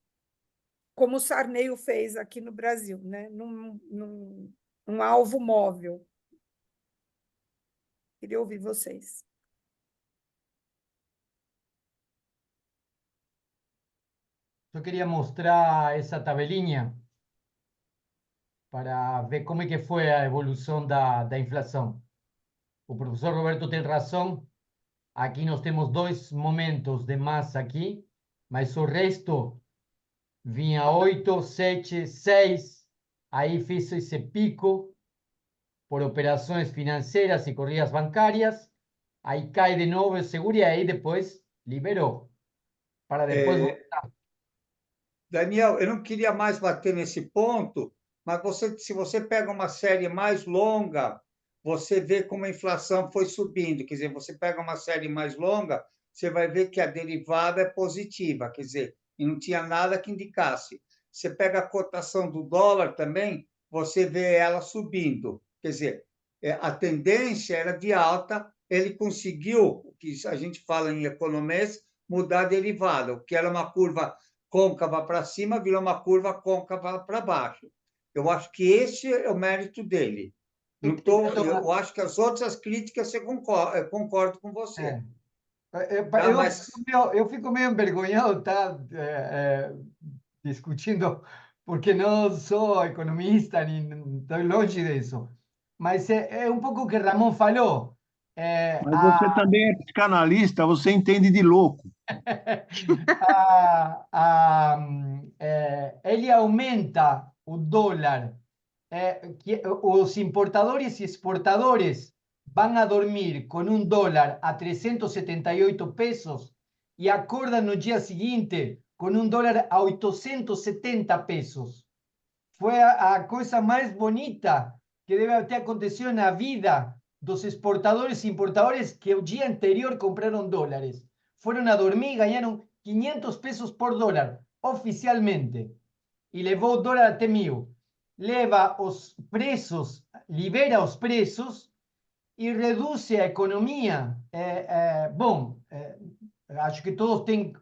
como o Sarney o fez aqui no Brasil, né? num alvo móvel. Queria ouvir vocês. Eu queria mostrar essa tabelinha para ver como é que foi a evolução da inflação. O professor Roberto tem razão. Aqui nós temos 2 momentos de massa aqui, mas o resto vinha 8, 7, 6. Aí fiz esse pico por operações financeiras e corridas bancárias. Aí cai de novo o seguro e aí depois liberou. Para depois voltar. Daniel, eu não queria mais bater nesse ponto, mas se você pega uma série mais longa, você vê como a inflação foi subindo. Quer dizer, você pega uma série mais longa, você vai ver que a derivada é positiva, quer dizer, e não tinha nada que indicasse. Você pega a cotação do dólar também, você vê ela subindo. Quer dizer, a tendência era de alta, ele conseguiu, o que a gente fala em economês, mudar a derivada, o que era uma curva côncava para cima, virou uma curva côncava para baixo. Eu acho que esse é o mérito dele. Eu acho que as outras críticas eu concordo com você. Tá? Mas Eu fico meio envergonhado, tá? Discutindo, porque não sou economista, nem estou longe disso. Mas é um pouco o que Ramon falou. Mas você também é psicanalista, você entende de louco. Ele aumenta o dólar. Os importadores y exportadores van a dormir con un dólar a 378 pesos y acordan no día siguiente con un dólar a 870 pesos. Fue a cosa más bonita que debe ter acontecido na vida dos exportadores e importadores que el día anterior compraron dólares. Fueron a dormir y ganaron 500 pesos por dólar oficialmente. Y levou o dólar até 1000. Leva os preços, libera os preços e reduz a economia. Acho que todos têm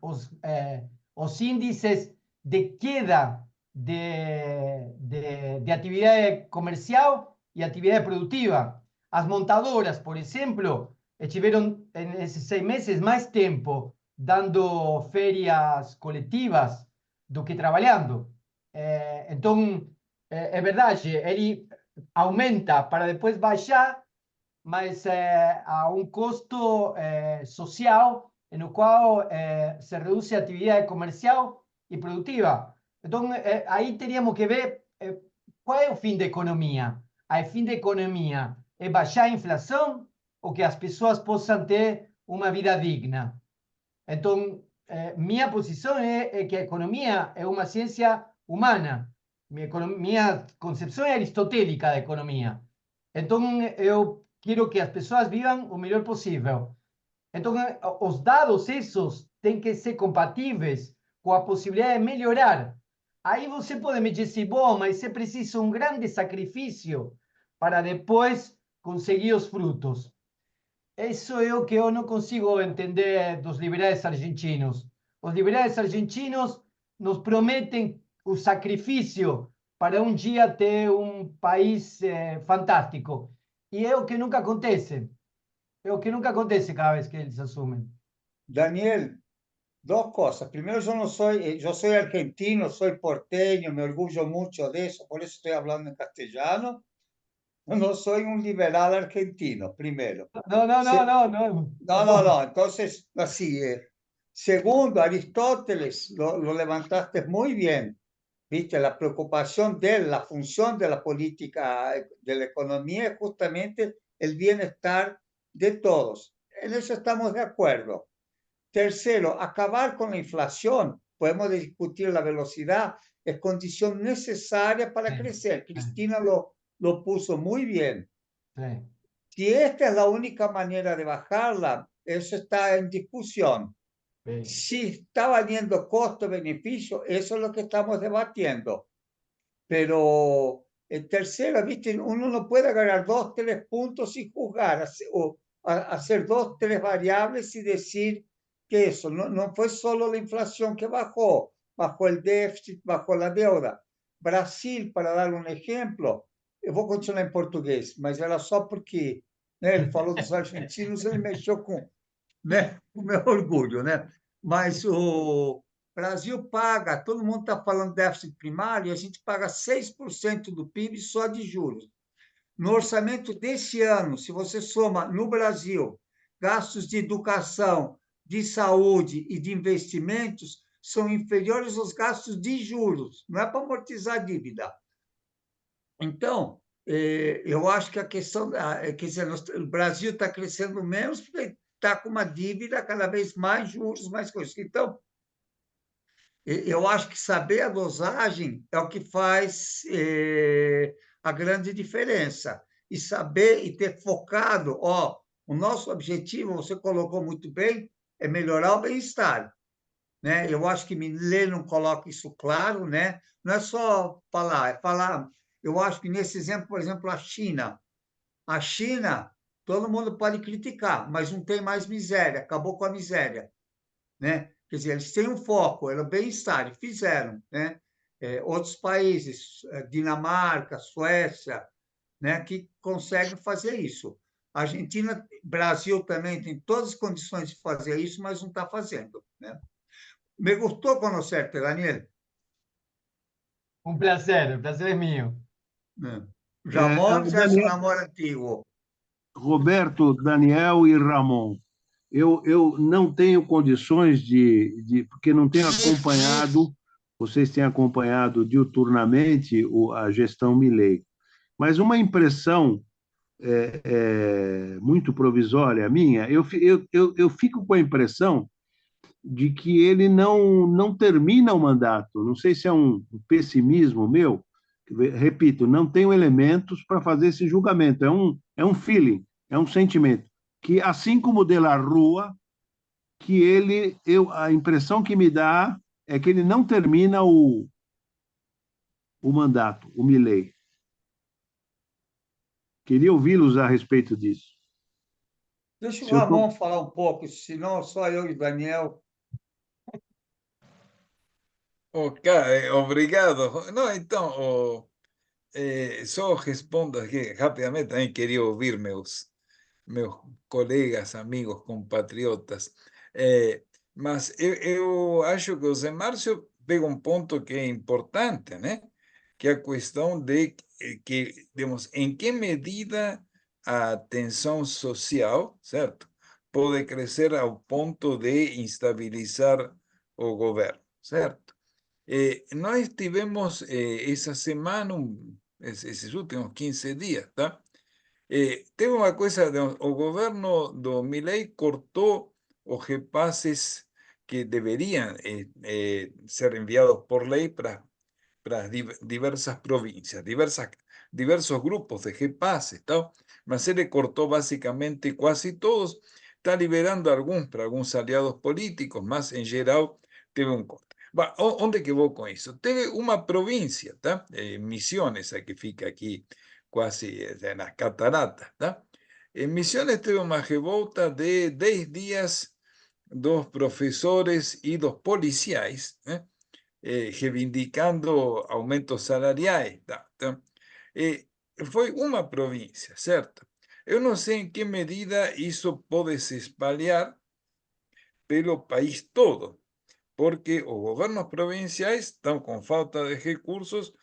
os índices de queda de atividade comercial e atividade produtiva. As montadoras, por exemplo, estiveram nesses 6 meses mais tempo dando férias coletivas do que trabalhando. Então, é verdade, ele aumenta para depois baixar, mas a um custo social, no qual se reduz a atividade comercial e produtiva. Então, aí teríamos que ver qual é o fim da economia. O fim da economia é baixar a inflação ou que as pessoas possam ter uma vida digna. Então, minha posição é que a economia é uma ciência humana. Minha concepção é aristotélica da economia. Então, eu quero que as pessoas vivam o melhor possível. Então, os dados esses têm que ser compatíveis com a possibilidade de melhorar. Aí você pode me dizer, bom, mas é preciso um grande sacrifício para depois conseguir os frutos. Isso é o que eu não consigo entender dos liberais argentinos. Os liberais argentinos nos prometem o sacrifício para um dia ter um país fantástico. E é o que nunca acontece. É o que nunca acontece cada vez que eles assumem. Daniel, dos cosas. Primero, yo soy argentino, soy porteño, me orgullo mucho de eso, por eso estoy hablando en castellano. No soy un liberal argentino, primero. No. Entonces, así es. Segundo, Aristóteles, lo levantaste muy bien. Viste, la preocupación de él, la función de la política, de la economía es justamente el bienestar de todos. En eso estamos de acuerdo. Tercero, acabar con la inflación. Podemos discutir la velocidad, es condición necesaria para crecer. Cristina lo puso muy bien. Si esta es la única manera de bajarla, eso está en discusión. Si está valiendo costo-beneficio, eso es lo que estamos debatiendo. Pero en tercero, ¿viste? Uno no puede agarrar 2, 3 puntos y juzgar, o hacer 2, 3 variables y decir que eso no fue solo la inflación que bajó el déficit, bajó la deuda. Brasil, para dar um exemplo, eu vou continuar em português, mas era só porque, né, ele falou dos argentinos, ele mexeu com, né, o meu orgulho, né? Mas o Brasil paga, todo mundo está falando déficit primário, e a gente paga 6% do PIB só de juros. No orçamento desse ano, se você soma no Brasil gastos de educação, de saúde e de investimentos, são inferiores aos gastos de juros, não é para amortizar a dívida. Então, eu acho que a questão, quer dizer, o Brasil está crescendo menos porque está com uma dívida cada vez mais juros, mais coisas. Então, eu acho que saber a dosagem é o que faz a grande diferença. E saber e ter focado, o nosso objetivo, você colocou muito bem, é melhorar o bem-estar, né? Eu acho que Milei não coloca isso claro, né? Não é só falar, é falar. Eu acho que nesse exemplo, por exemplo, a China. A China, todo mundo pode criticar, mas não tem mais miséria, acabou com a miséria, né? Quer dizer, eles têm um foco, era o bem-estar, e fizeram, né? Outros países, Dinamarca, Suécia, né, que conseguem fazer isso. A Argentina, Brasil também tem todas as condições de fazer isso, mas não está fazendo, né? Me gustou conocerte, Daniel. el placer es mío. Ramón já é um Daniel, namoro antigo. Roberto, Daniel e Ramon, eu não tenho condições porque não tenho acompanhado, vocês têm acompanhado diuturnamente a gestão Milei, mas uma impressão muito provisória minha, eu fico com a impressão de que ele não termina o mandato. Não sei se é um pessimismo meu, repito, não tenho elementos para fazer esse julgamento, é um feeling, é um sentimento, que assim como o de la Rua, que a impressão que me dá é que ele não termina o mandato, o Milei. Queria ouvi-los a respeito disso. Deixa o Se eu tô... Ramon falar um pouco, senão só eu e Daniel. Ok, obrigado. Não, então, só respondo aqui rapidamente, também queria ouvir meus colegas, amigos, compatriotas. Mas eu acho que o Zé Márcio pega um ponto que é importante, né? Que é a questão de que, digamos, em que medida a tensão social, certo? Pode crescer ao ponto de instabilizar o governo, certo? Nós tivemos essa semana, esses últimos 15 dias, tá? Teve uma coisa, o governo do Milei cortou os repasses que deveriam ser enviados por lei para diversas provincias, diversos grupos de repasses, tal, mas ele cortou basicamente quase todos, está liberando alguns para alguns aliados políticos, mas em geral teve um corte. Onde que vou com isso? Teve uma província, tá? Misiones, que fica aqui quase nas cataratas, tá? En Misiones teve uma revolta de 10 dias dos professores e dos policiais, né? Reivindicando aumentos salariais. Tá? Então, foi uma província, certo? Eu não sei em que medida isso pode se espalhar pelo país todo, porque os governos provinciais estão com falta de recursos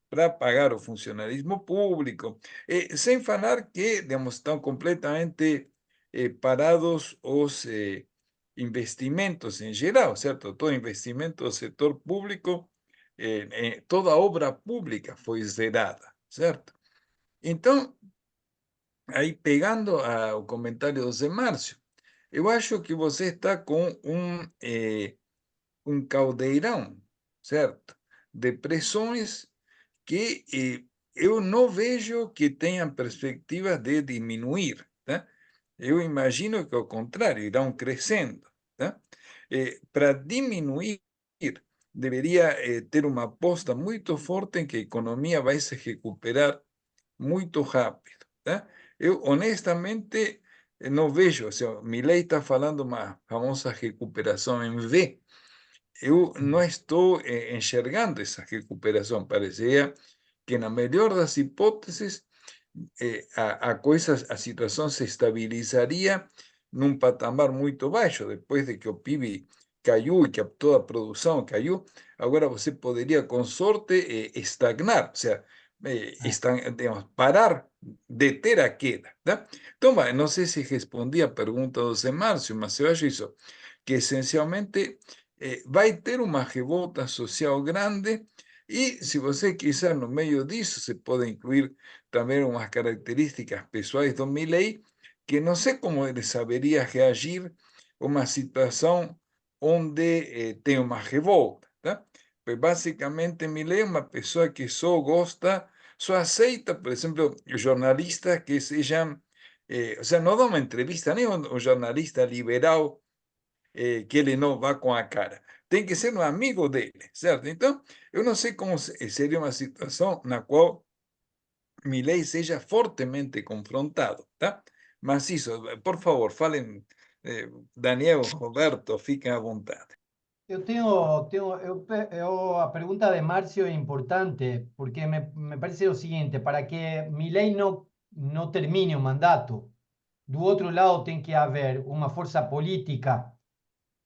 para pagar o funcionalismo público, sem falar que, digamos, estão completamente parados os investimentos em geral, certo? Todo investimento do setor público, toda obra pública foi zerada, certo? Então, aí pegando o comentário do Zé Márcio, eu acho que você está com um caldeirão, certo? De pressões que eu não vejo que tenham perspectivas de diminuir, tá? Eu imagino que, ao contrário, irão crescendo, tá? Para diminuir, deveria ter uma aposta muito forte em que a economia vai se recuperar muito rápido, tá? Eu, honestamente, não vejo, Milei está falando uma famosa recuperação em V. Eu não estou enxergando essa recuperação. Parecia que, na melhor das hipóteses, a situação se estabilizaria num patamar muito baixo, depois de que o PIB caiu e que toda a produção caiu. Agora você poderia, com sorte, estagnar, ou seja, digamos, parar, deter a queda. Tá? Então, não sei se respondi a pergunta do Zé Márcio, mas eu acho isso, que essencialmente vai ter uma revolta social grande. E se você quiser, no meio disso, se pode incluir também umas características pessoais do Milei, que não sei como ele saberia reagir a uma situação onde tem uma revolta. Tá? Pues basicamente, Milei é uma pessoa que só aceita, por exemplo, jornalistas que sejam, ou seja, não dá uma entrevista, nem um jornalista liberal que ele não vá com a cara. Tem que ser um amigo dele, certo? Então, eu não sei como seria uma situação na qual Milei seja fortemente confrontado, tá? Mas isso, por favor, falem, Daniel, Roberto, fiquem à vontade. A pregunta de Marcio es importante porque me parece lo siguiente, para que Milei no termine un mandato, do outro lado tem que haver uma força política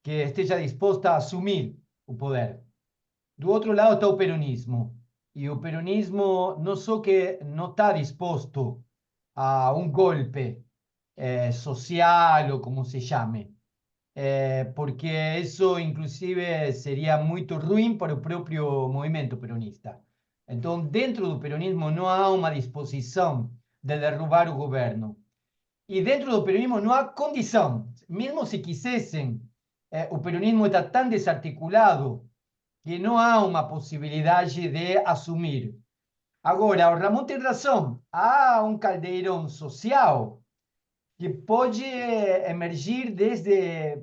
que esteja disposta a assumir o poder. Do outro lado está o peronismo. E o peronismo não só que não está disposto a um golpe social, ou como se chame, porque eso inclusive sería muy ruim para el propio movimiento peronista. Entonces, dentro del peronismo no hay una disposición de derrubar el gobierno. Y dentro del peronismo no hay condición, mismo si quisiesen, el peronismo está tan desarticulado que no hay una posibilidad de asumir. Ahora, o Ramón tiene razón, há un caldeirón social que puede emergir desde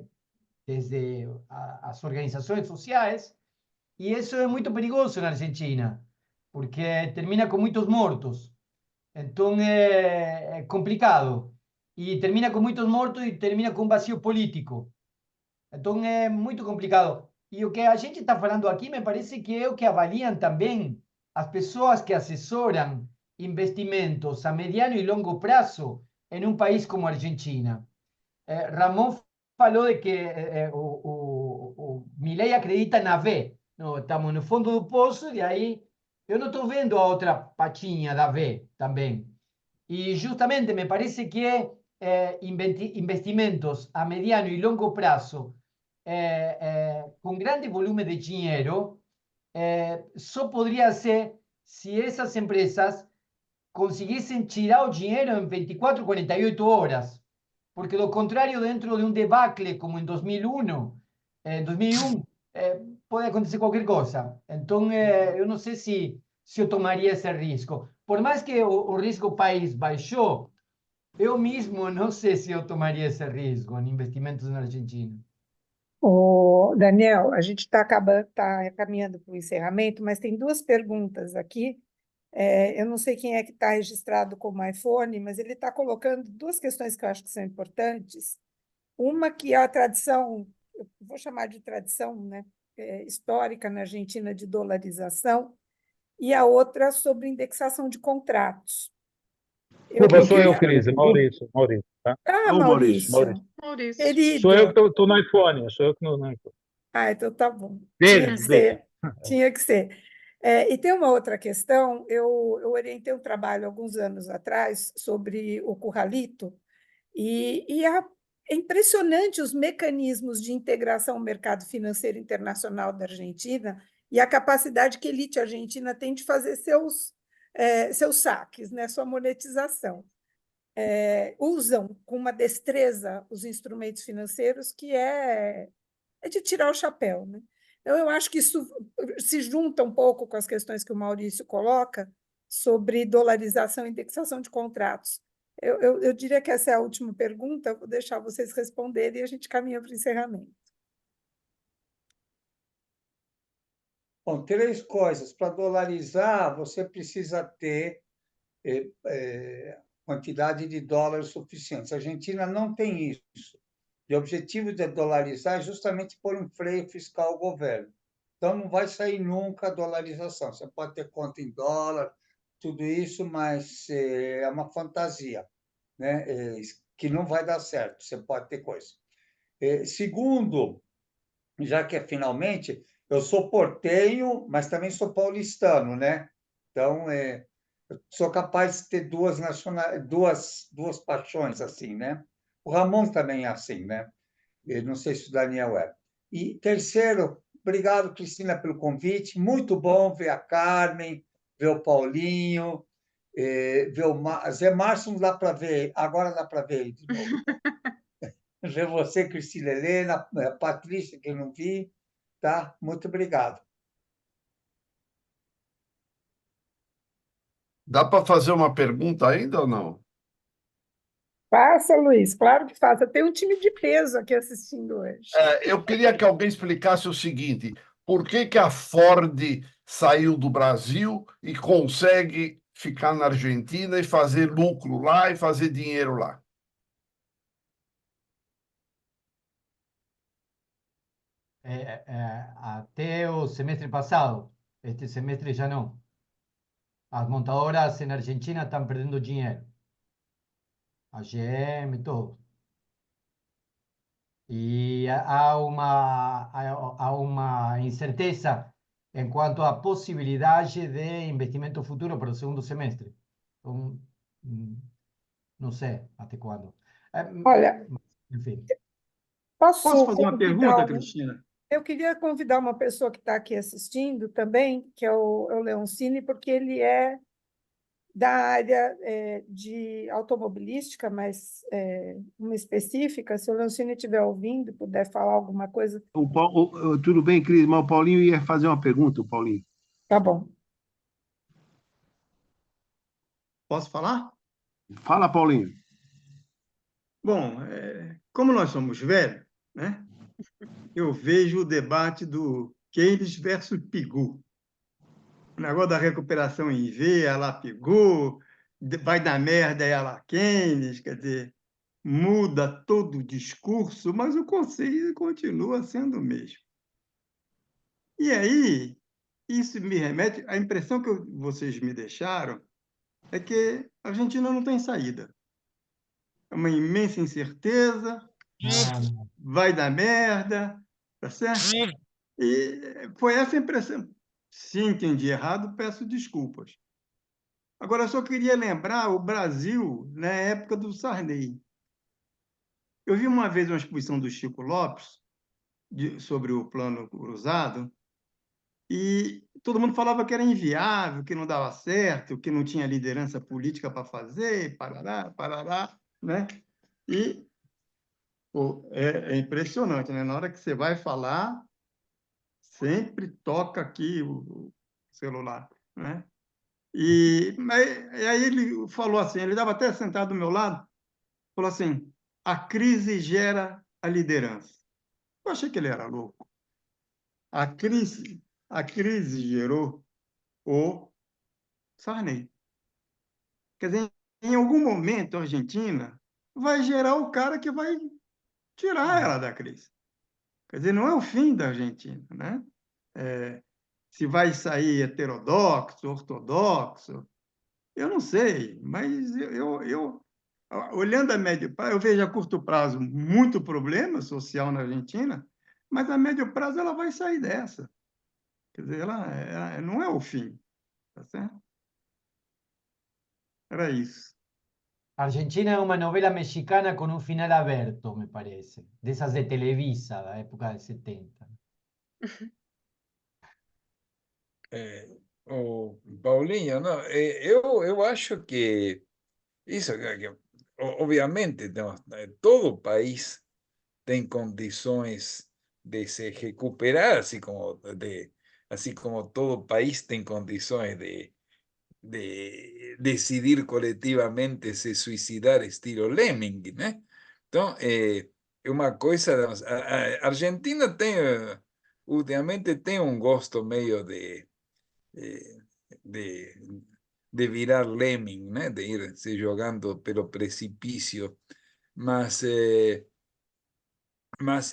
as organizações sociais, e isso é muito perigoso na Argentina, porque termina com muitos mortos. Então é complicado. E termina com muitos mortos e termina com um vazio político. Então é muito complicado. E o que a gente está falando aqui me parece que é o que avaliam também as pessoas que assessoram investimentos a mediano e longo prazo em um país como a Argentina. Ramón falou de que o Milei acredita na V. Não, estamos no fundo do poço e aí eu não estou vendo a outra patinha da V também. E justamente me parece que investimentos a mediano e longo prazo com grande volume de dinheiro só poderia ser se essas empresas conseguissem tirar o dinheiro em 24, 48 horas. Porque lo contrario, dentro de un debacle como en 2001, puede acontecer cualquier cosa. Entonces, yo no sé si yo tomaría ese riesgo. Por más que o riesgo país baixou, eu mesmo não sei se eu tomaria esse risco em investimentos na Argentina. Daniel, a gente está caminhando para o encerramento, mas tem duas perguntas aqui. Eu não sei quem é que está registrado como iPhone, mas ele está colocando duas questões que eu acho que são importantes. Uma que é a tradição, eu vou chamar de tradição, né, histórica na Argentina de dolarização, e a outra sobre indexação de contratos. Desculpa, sou eu, Cris, Maurício. Tá? Ah, Maurício. Querido. Sou eu que estou no iPhone, sou eu que no iPhone. Ah, então tá bom. Dele. Tinha que ser. E tem uma outra questão, eu orientei um trabalho alguns anos atrás sobre o Curralito, e é impressionante os mecanismos de integração ao mercado financeiro internacional da Argentina e a capacidade que a elite argentina tem de fazer seus saques, né, sua monetização. Usam com uma destreza os instrumentos financeiros que é de tirar o chapéu, né? Então, eu acho que isso se junta um pouco com as questões que o Maurício coloca sobre dolarização e indexação de contratos. Eu diria que essa é a última pergunta, vou deixar vocês responderem e a gente caminha para o encerramento. Bom, três coisas. Para dolarizar, você precisa ter quantidade de dólares suficiente. A Argentina não tem isso. E o objetivo de dolarizar é justamente pôr um freio fiscal ao governo. Então, não vai sair nunca a dolarização. Você pode ter conta em dólar, tudo isso, mas é uma fantasia, né? Que não vai dar certo. Você pode ter coisa. Segundo, já que finalmente, eu sou portenho, mas também sou paulistano, né? Então, eu sou capaz de ter duas paixões assim, né? O Ramon também é assim, né? Eu não sei se o Daniel é. E terceiro, obrigado, Cristina, pelo convite. Muito bom ver a Carmen, ver o Paulinho, ver o Zé Márcio, não dá para ver, agora dá para ver ele de novo. Ver você, Cristina Helena, a Patrícia, que eu não vi, tá? Muito obrigado. Dá para fazer uma pergunta ainda ou não? Faça, Luiz, claro que faça. Tem um time de peso aqui assistindo hoje. Eu queria que alguém explicasse o seguinte: por que que a Ford saiu do Brasil e consegue ficar na Argentina e fazer lucro lá e fazer dinheiro lá? Até o semestre passado, este semestre já não. As montadoras en Argentina están perdiendo dinero. A GM, todo. Y há uma incerteza en cuanto a posibilidades de investimento futuro para o segundo semestre. Então, não sei até quando. Olha, Enfim. Posso fazer uma pergunta, convidar Cristina? Eu queria convidar uma pessoa que está aqui assistindo também, que é o Leoncini, porque ele é da área de automobilística, mas uma específica. Se o Leoncini estiver ouvindo, puder falar alguma coisa, Tudo bem, Cris, mas o Paulinho ia fazer uma pergunta, o Paulinho. tá bom. Posso falar? Fala, Paulinho. Bom, como nós somos velhos, né? Eu vejo o debate do Keynes versus Pigou. O negócio da recuperação em V, ela Pigou, vai dar merda, ela Keynes, quer dizer, muda todo o discurso, mas o conceito continua sendo o mesmo. E aí, isso me remete, a impressão que vocês me deixaram é que a Argentina não tem saída. É uma imensa incerteza, vai dar merda, tá certo? E foi essa a impressão. Se entendi errado, peço desculpas. Agora, eu só queria lembrar o Brasil na época do Sarney. Eu vi uma vez uma exposição do Chico Lopes sobre o plano cruzado e todo mundo falava que era inviável, que não dava certo, que não tinha liderança política para fazer, parará, parará, né? E é impressionante, né? Na hora que você vai falar, sempre toca aqui o celular, né? E aí ele falou assim, ele estava até sentado do meu lado, falou assim, a crise gera a liderança. Eu achei que ele era louco. A crise gerou o Sarney. Quer dizer, em algum momento a Argentina vai gerar o cara que vai tirar ela da crise. Quer dizer, não é o fim da Argentina, né? Se vai sair heterodoxo, ortodoxo, eu não sei, mas olhando a médio prazo, eu vejo a curto prazo muito problema social na Argentina, mas a médio prazo ela vai sair dessa. Quer dizer, ela não é o fim, tá certo? Era isso. Argentina es una novela mexicana con un final abierto, me parece. De esas de Televisa, de la época del 70. O Paulinho, não, eu acho que isso, obviamente, todo país tem condições de se recuperar, así como todo país tem condições de decidir coletivamente se suicidar estilo Lemming, né? Então, é uma coisa, a Argentina tem, ultimamente tem um gosto meio de, de virar Lemming, né? De ir se jogando pelo precipício, mas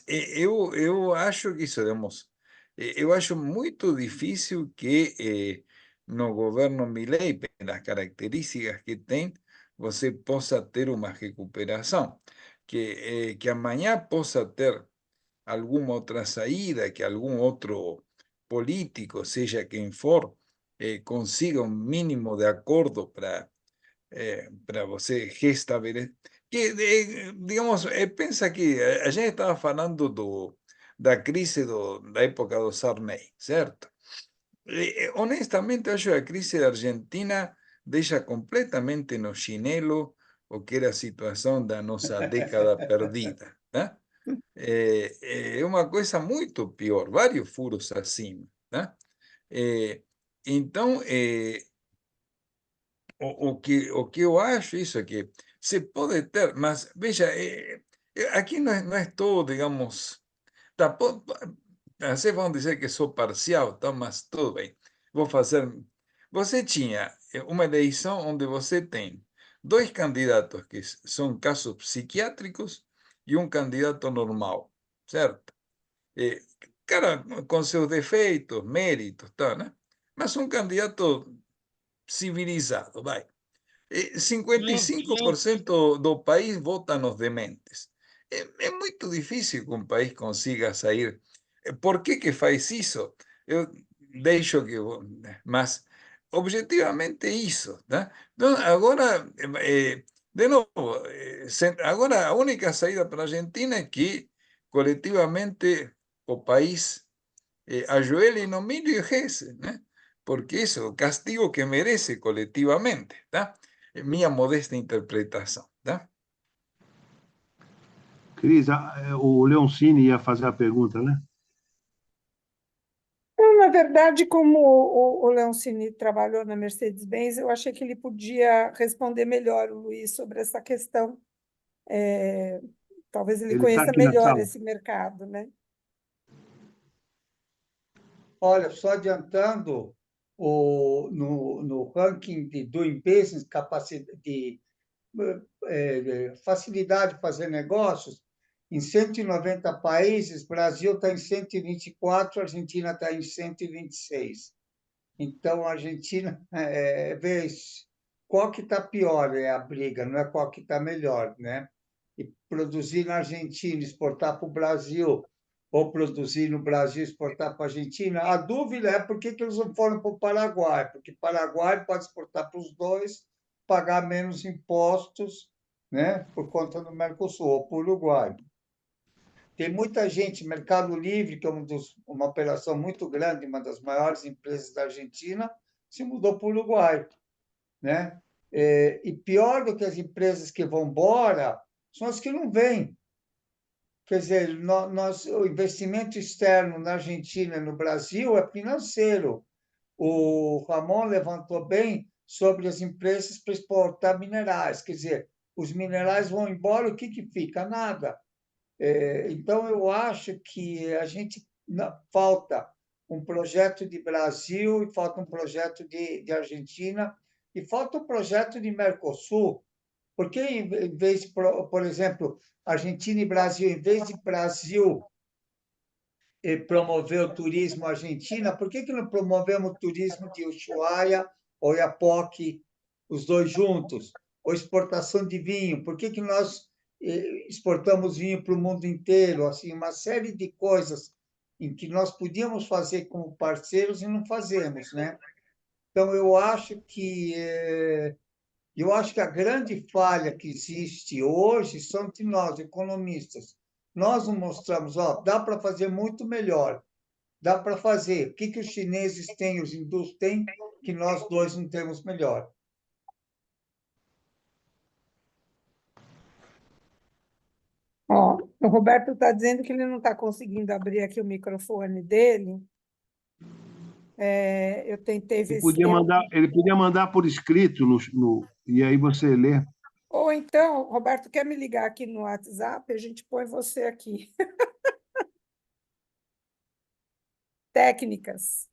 eu acho que isso, digamos, eu acho muito difícil que no governo Milei, pelas características que tem, você possa ter uma recuperação, que amanhã possa ter alguma outra saída, que algum outro político, seja quem for, consiga um mínimo de acordo para você restabelecer. Que, digamos, pensa que a gente estava falando da crise da época do Sarney, certo? Honestamente, eu acho que a crise da Argentina deixa completamente no chinelo o que era a situação da nossa década perdida, né? É uma coisa muito pior, vários furos acima, né? Então, o que eu acho isso é que se pode ter, mas veja, aqui não é todo, digamos, vocês vão dizer que sou parcial, então, mas tudo bem, vou fazer. Você tinha uma eleição onde você tem dois candidatos que são casos psiquiátricos e um candidato normal, certo? Cara, com seus defeitos, méritos, tá, né? Mas um candidato civilizado, vai. 55% do país vota nos dementes. É muito difícil que um país consiga sair. Por que faz isso? Eu deixo que... Mas, objetivamente, isso. Tá? Então, agora, de novo, agora a única saída para a Argentina é que, coletivamente, o país ajoelhe e no mire y rece, né? Porque isso é o castigo que merece coletivamente, tá? É minha modesta interpretação, tá? Cris, o Leoncini ia fazer a pergunta, né? Na verdade, como o Leoncini trabalhou na Mercedes-Benz, eu achei que ele podia responder melhor, o Luiz, sobre essa questão. Talvez ele Ele está conheça aqui na melhor sala. esse mercado, né? Olha, só adiantando, no ranking de Doing Business, capacidade de facilidade de fazer negócios, em 190 países, Brasil está em 124, Argentina está em 126. Então, a Argentina, vê qual que está pior é a briga, não é qual que está melhor, né? E produzir na Argentina, exportar para o Brasil, ou produzir no Brasil, exportar para a Argentina, a dúvida é por que eles não foram para o Paraguai, porque o Paraguai pode exportar para os dois, pagar menos impostos, né, por conta do Mercosul, ou para o Uruguai. Tem muita gente, Mercado Livre, que é uma operação muito grande, uma das maiores empresas da Argentina, se mudou para o Uruguai, né? E pior do que as empresas que vão embora são as que não vêm. Quer dizer, o investimento externo na Argentina e no Brasil é financeiro. O Ramon levantou bem sobre as empresas para exportar minerais. Quer dizer, os minerais vão embora, o que fica? Nada. Então, eu acho que a gente falta um projeto de Brasil, e falta um projeto de Argentina, e falta um projeto de Mercosul, porque, em vez, por exemplo, Argentina e Brasil, em vez de Brasil promover o turismo argentino, por que não promovemos o turismo de Ushuaia ou Oiapoque, os dois juntos? Ou exportação de vinho, por que nós exportamos vinho para o mundo inteiro? Assim, uma série de coisas em que nós podíamos fazer como parceiros e não fazemos, né? Então, eu acho que a grande falha que existe hoje são de nós, economistas. Nós não mostramos, dá para fazer muito melhor, dá para fazer. O que os chineses têm, os hindus têm, que nós dois não temos melhor? Ó, o Roberto está dizendo que ele não está conseguindo abrir aqui o microfone dele. Eu tentei ver se... Ele podia mandar por escrito, e aí você lê. Ou então, Roberto, quer me ligar aqui no WhatsApp? A gente põe você aqui. Técnicas.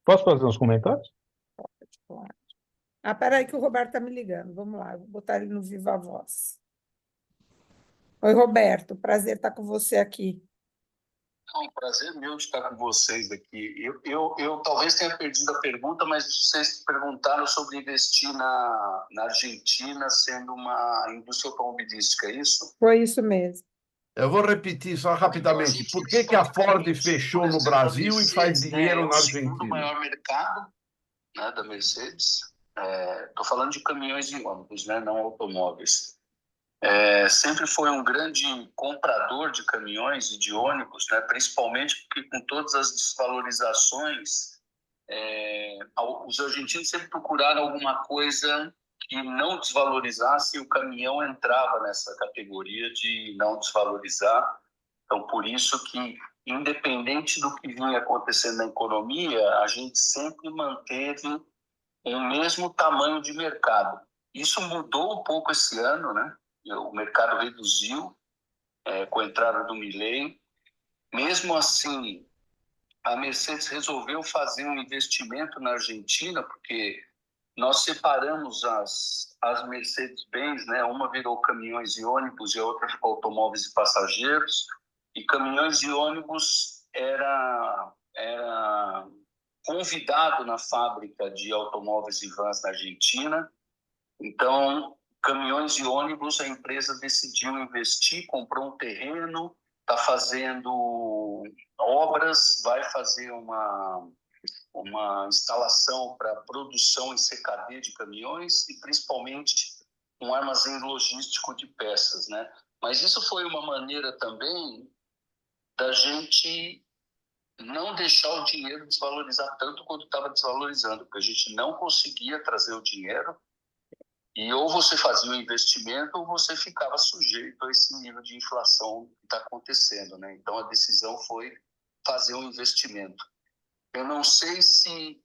Posso fazer uns comentários? Claro. Peraí que o Roberto está me ligando. Vamos lá, eu vou botar ele no Viva Voz. Oi, Roberto, prazer estar com você aqui. É um prazer meu de estar com vocês aqui. Eu talvez tenha perdido a pergunta, mas vocês perguntaram sobre investir na Argentina sendo uma indústria automobilística, é isso? Foi isso mesmo. Eu vou repetir só rapidamente. Por que a Ford fechou no Brasil e faz dinheiro na É o segundo Argentina? maior mercado, né, da Mercedes. Estou falando de caminhões e ônibus, né, não automóveis. Sempre foi um grande comprador de caminhões e de ônibus, né, principalmente porque com todas as desvalorizações, os argentinos sempre procuraram alguma coisa que não desvalorizasse, e o caminhão entrava nessa categoria de não desvalorizar. Então, por isso que independente do que vinha acontecendo na economia, a gente sempre manteve o mesmo tamanho de mercado. Isso mudou um pouco esse ano, né? O mercado reduziu com a entrada do Milei. Mesmo assim, a Mercedes resolveu fazer um investimento na Argentina, porque nós separamos as Mercedes-Benz, né? Uma virou caminhões e ônibus e a outra ficou automóveis e passageiros. E caminhões e ônibus era convidado na fábrica de automóveis e vans na Argentina. Então, caminhões e ônibus, a empresa decidiu investir, comprou um terreno, está fazendo obras, vai fazer uma instalação para produção em CKD de caminhões e principalmente um armazém logístico de peças, né? Mas isso foi uma maneira também da gente não deixar o dinheiro desvalorizar tanto quanto estava desvalorizando, porque a gente não conseguia trazer o dinheiro e ou você fazia o investimento ou você ficava sujeito a esse nível de inflação que está acontecendo, né? Então a decisão foi fazer um investimento. Eu não sei se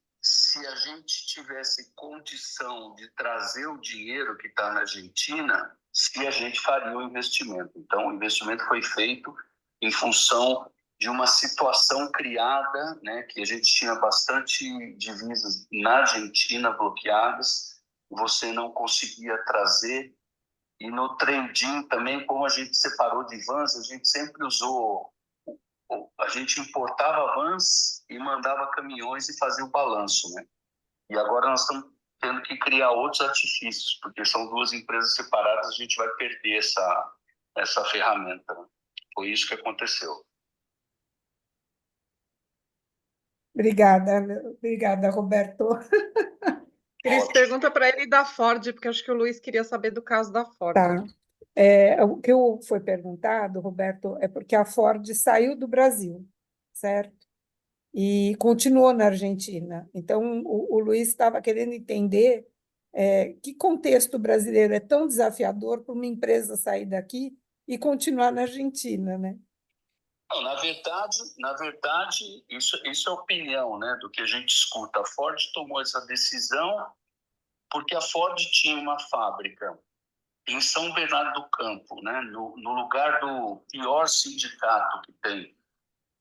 a gente tivesse condição de trazer o dinheiro que está na Argentina, se a gente faria o investimento. Então, o investimento foi feito em função de uma situação criada, né, que a gente tinha bastante divisas na Argentina bloqueadas, você não conseguia trazer. E no trading também, como a gente separou de vans, a gente sempre usou... A gente importava vans e mandava caminhões e fazia o balanço, né? E agora nós estamos tendo que criar outros artifícios, porque são duas empresas separadas, a gente vai perder essa ferramenta, né? Foi isso que aconteceu. Obrigada, Roberto. Cris, Ótimo. pergunta para ele da Ford, porque acho que o Luiz queria saber do caso da Ford. Tá. O que foi perguntado, Roberto, é porque a Ford saiu do Brasil, certo? E continuou na Argentina. Então, o Luiz estava querendo entender que contexto brasileiro é tão desafiador para uma empresa sair daqui e continuar na Argentina, né? Não, na verdade, isso é opinião, né, do que a gente escuta. A Ford tomou essa decisão porque a Ford tinha uma fábrica em São Bernardo do Campo, né, no lugar do pior sindicato que tem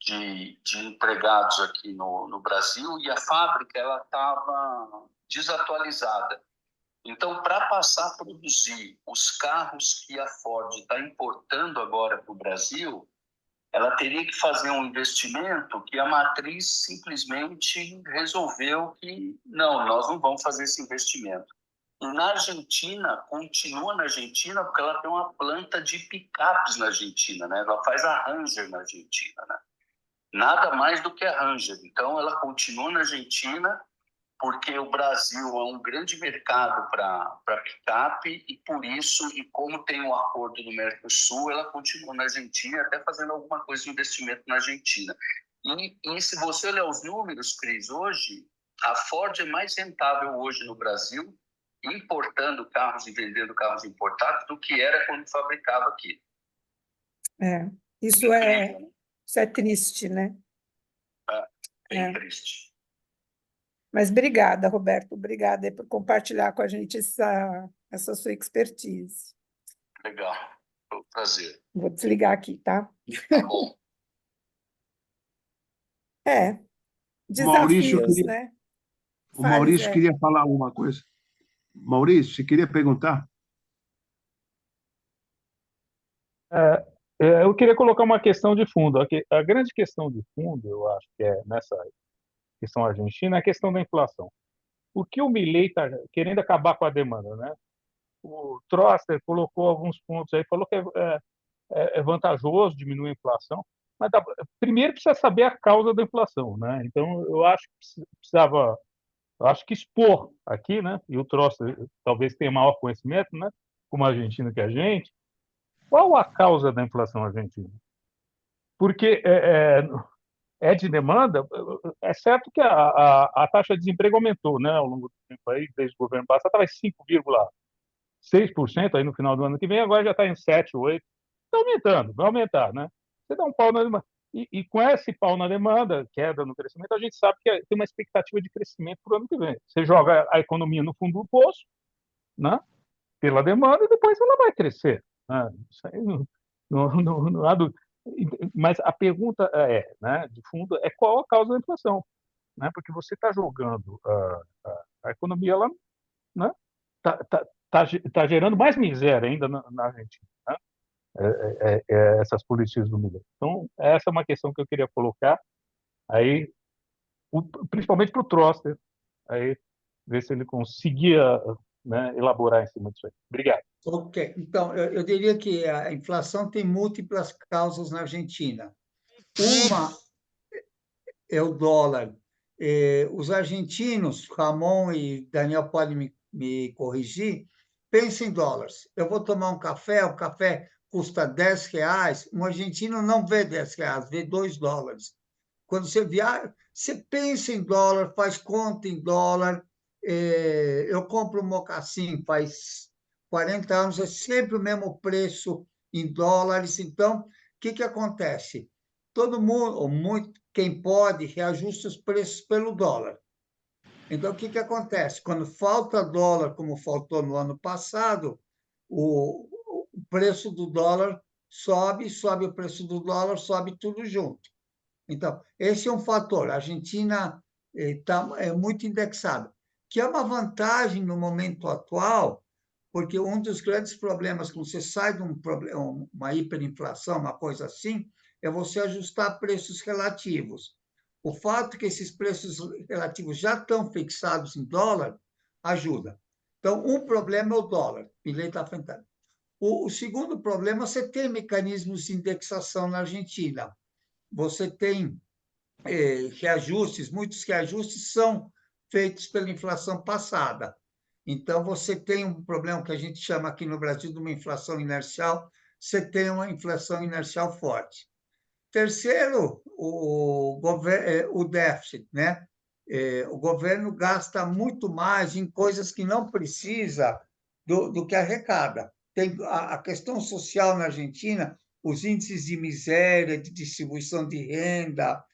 de empregados aqui no Brasil, e a fábrica ela estava desatualizada. Então, para passar a produzir os carros que a Ford está importando agora para o Brasil, ela teria que fazer um investimento que a matriz simplesmente resolveu que não, nós não vamos fazer esse investimento. E na Argentina, continua na Argentina, porque ela tem uma planta de picapes na Argentina, né? Ela faz a Ranger na Argentina, né? Nada mais do que a Ranger. Então, ela continua na Argentina porque o Brasil é um grande mercado para picape e por isso, e como tem um acordo do Mercosul, ela continua na Argentina, até fazendo alguma coisa de investimento na Argentina. E se você olhar os números, Cris, hoje, a Ford é mais rentável hoje no Brasil, importando carros e vendendo carros importados, do que era quando fabricava aqui. Isso é triste, né? Bem triste. Mas obrigada, Roberto, obrigada aí por compartilhar com a gente essa sua expertise. Legal, foi um prazer. Vou desligar aqui, tá? Tá bom. Desafios, né? O Maurício queria falar alguma coisa. Maurício, você queria perguntar? Eu queria colocar uma questão de fundo. A grande questão de fundo, eu acho que é nessa questão argentina, é a questão da inflação. O que o Milei está querendo acabar com a demanda, né? O Troster colocou alguns pontos aí, falou que é vantajoso diminuir a inflação, mas primeiro precisa saber a causa da inflação, né? Então, eu acho que expor aqui, né? E o Troster talvez tenha maior conhecimento, né? Como a Argentina que a gente, qual a causa da inflação argentina? Porque de demanda, é certo que a taxa de desemprego aumentou, né, ao longo do tempo aí, desde o governo passado, estava em 5,6% aí no final do ano que vem, agora já está em 7, 8%. Está aumentando, vai aumentar, né? Você dá um pau na demanda. E com esse pau na demanda, queda no crescimento, a gente sabe que tem uma expectativa de crescimento para o ano que vem. Você joga a economia no fundo do poço, né, pela demanda, e depois ela vai crescer. Né? Isso aí não há dúvida. Mas a pergunta né, de fundo, é qual a causa da inflação? Né? Porque você está jogando a economia, ela né, tá gerando mais miséria ainda na Argentina. Né? Essas políticas do Milei. Então, essa é uma questão que eu queria colocar, aí, principalmente para o Troster, aí, ver se ele conseguia, né, elaborar em cima disso aí. Obrigado. Ok, então, eu diria que a inflação tem múltiplas causas na Argentina. Uma é o dólar. Os argentinos, Ramon e Daniel podem me corrigir, pensem em dólares. Eu vou tomar um café, o café custa R$ 10, um argentino não vê R$ 10, vê $2. Quando você viaja, você pensa em dólar, faz conta em dólar. Eu compro um mocassim faz 40 anos, é sempre o mesmo preço em dólares. Então, o que acontece? Todo mundo, ou muito, quem pode, reajusta os preços pelo dólar. Então, o que acontece? Quando falta dólar, como faltou no ano passado, o preço do dólar sobe o preço do dólar, sobe tudo junto. Então, esse é um fator. A Argentina é muito indexada, que é uma vantagem no momento atual, porque um dos grandes problemas quando você sai de uma hiperinflação, uma coisa assim, é você ajustar preços relativos. O fato que esses preços relativos já estão fixados em dólar ajuda. Então, um problema é o dólar, Milei está enfrentando. O segundo problema, você tem mecanismos de indexação na Argentina. Você tem reajustes, muitos reajustes são feitos pela inflação passada. Então, você tem um problema que a gente chama aqui no Brasil de uma inflação inercial, você tem uma inflação inercial forte. Terceiro, o déficit, né? O governo gasta muito mais em coisas que não precisa do que arrecada. Tem a questão social na Argentina, os índices de miséria, de distribuição de renda,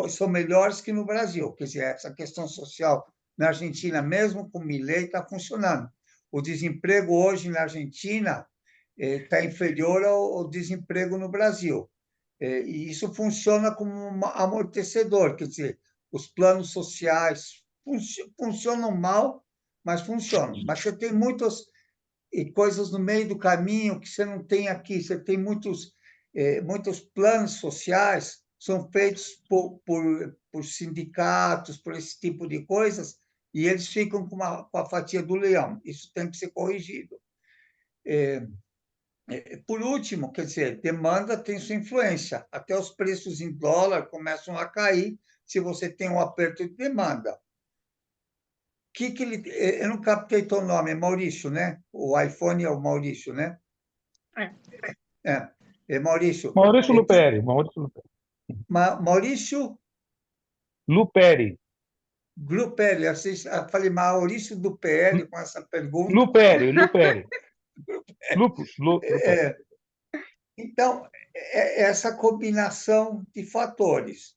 são melhores que no Brasil. Quer dizer, essa questão social na Argentina, mesmo com o Milei, está funcionando. O desemprego hoje na Argentina está inferior ao desemprego no Brasil. E isso funciona como um amortecedor, quer dizer, os planos sociais funcionam mal, mas funcionam. Mas você tem muitas coisas no meio do caminho que você não tem aqui. Você tem muitos planos sociais são feitos por sindicatos, por esse tipo de coisas, e eles ficam com a fatia do leão. Isso tem que ser corrigido. Por último, quer dizer, demanda tem sua influência. Até os preços em dólar começam a cair se você tem um aperto de demanda. Eu não captei teu nome, é Maurício, né? O iPhone é o Maurício, né? Maurício. Maurício Luperi. Maurício Luperi. Luperi. Eu falei Maurício do PL com essa pergunta. Luperi. Então, essa combinação de fatores.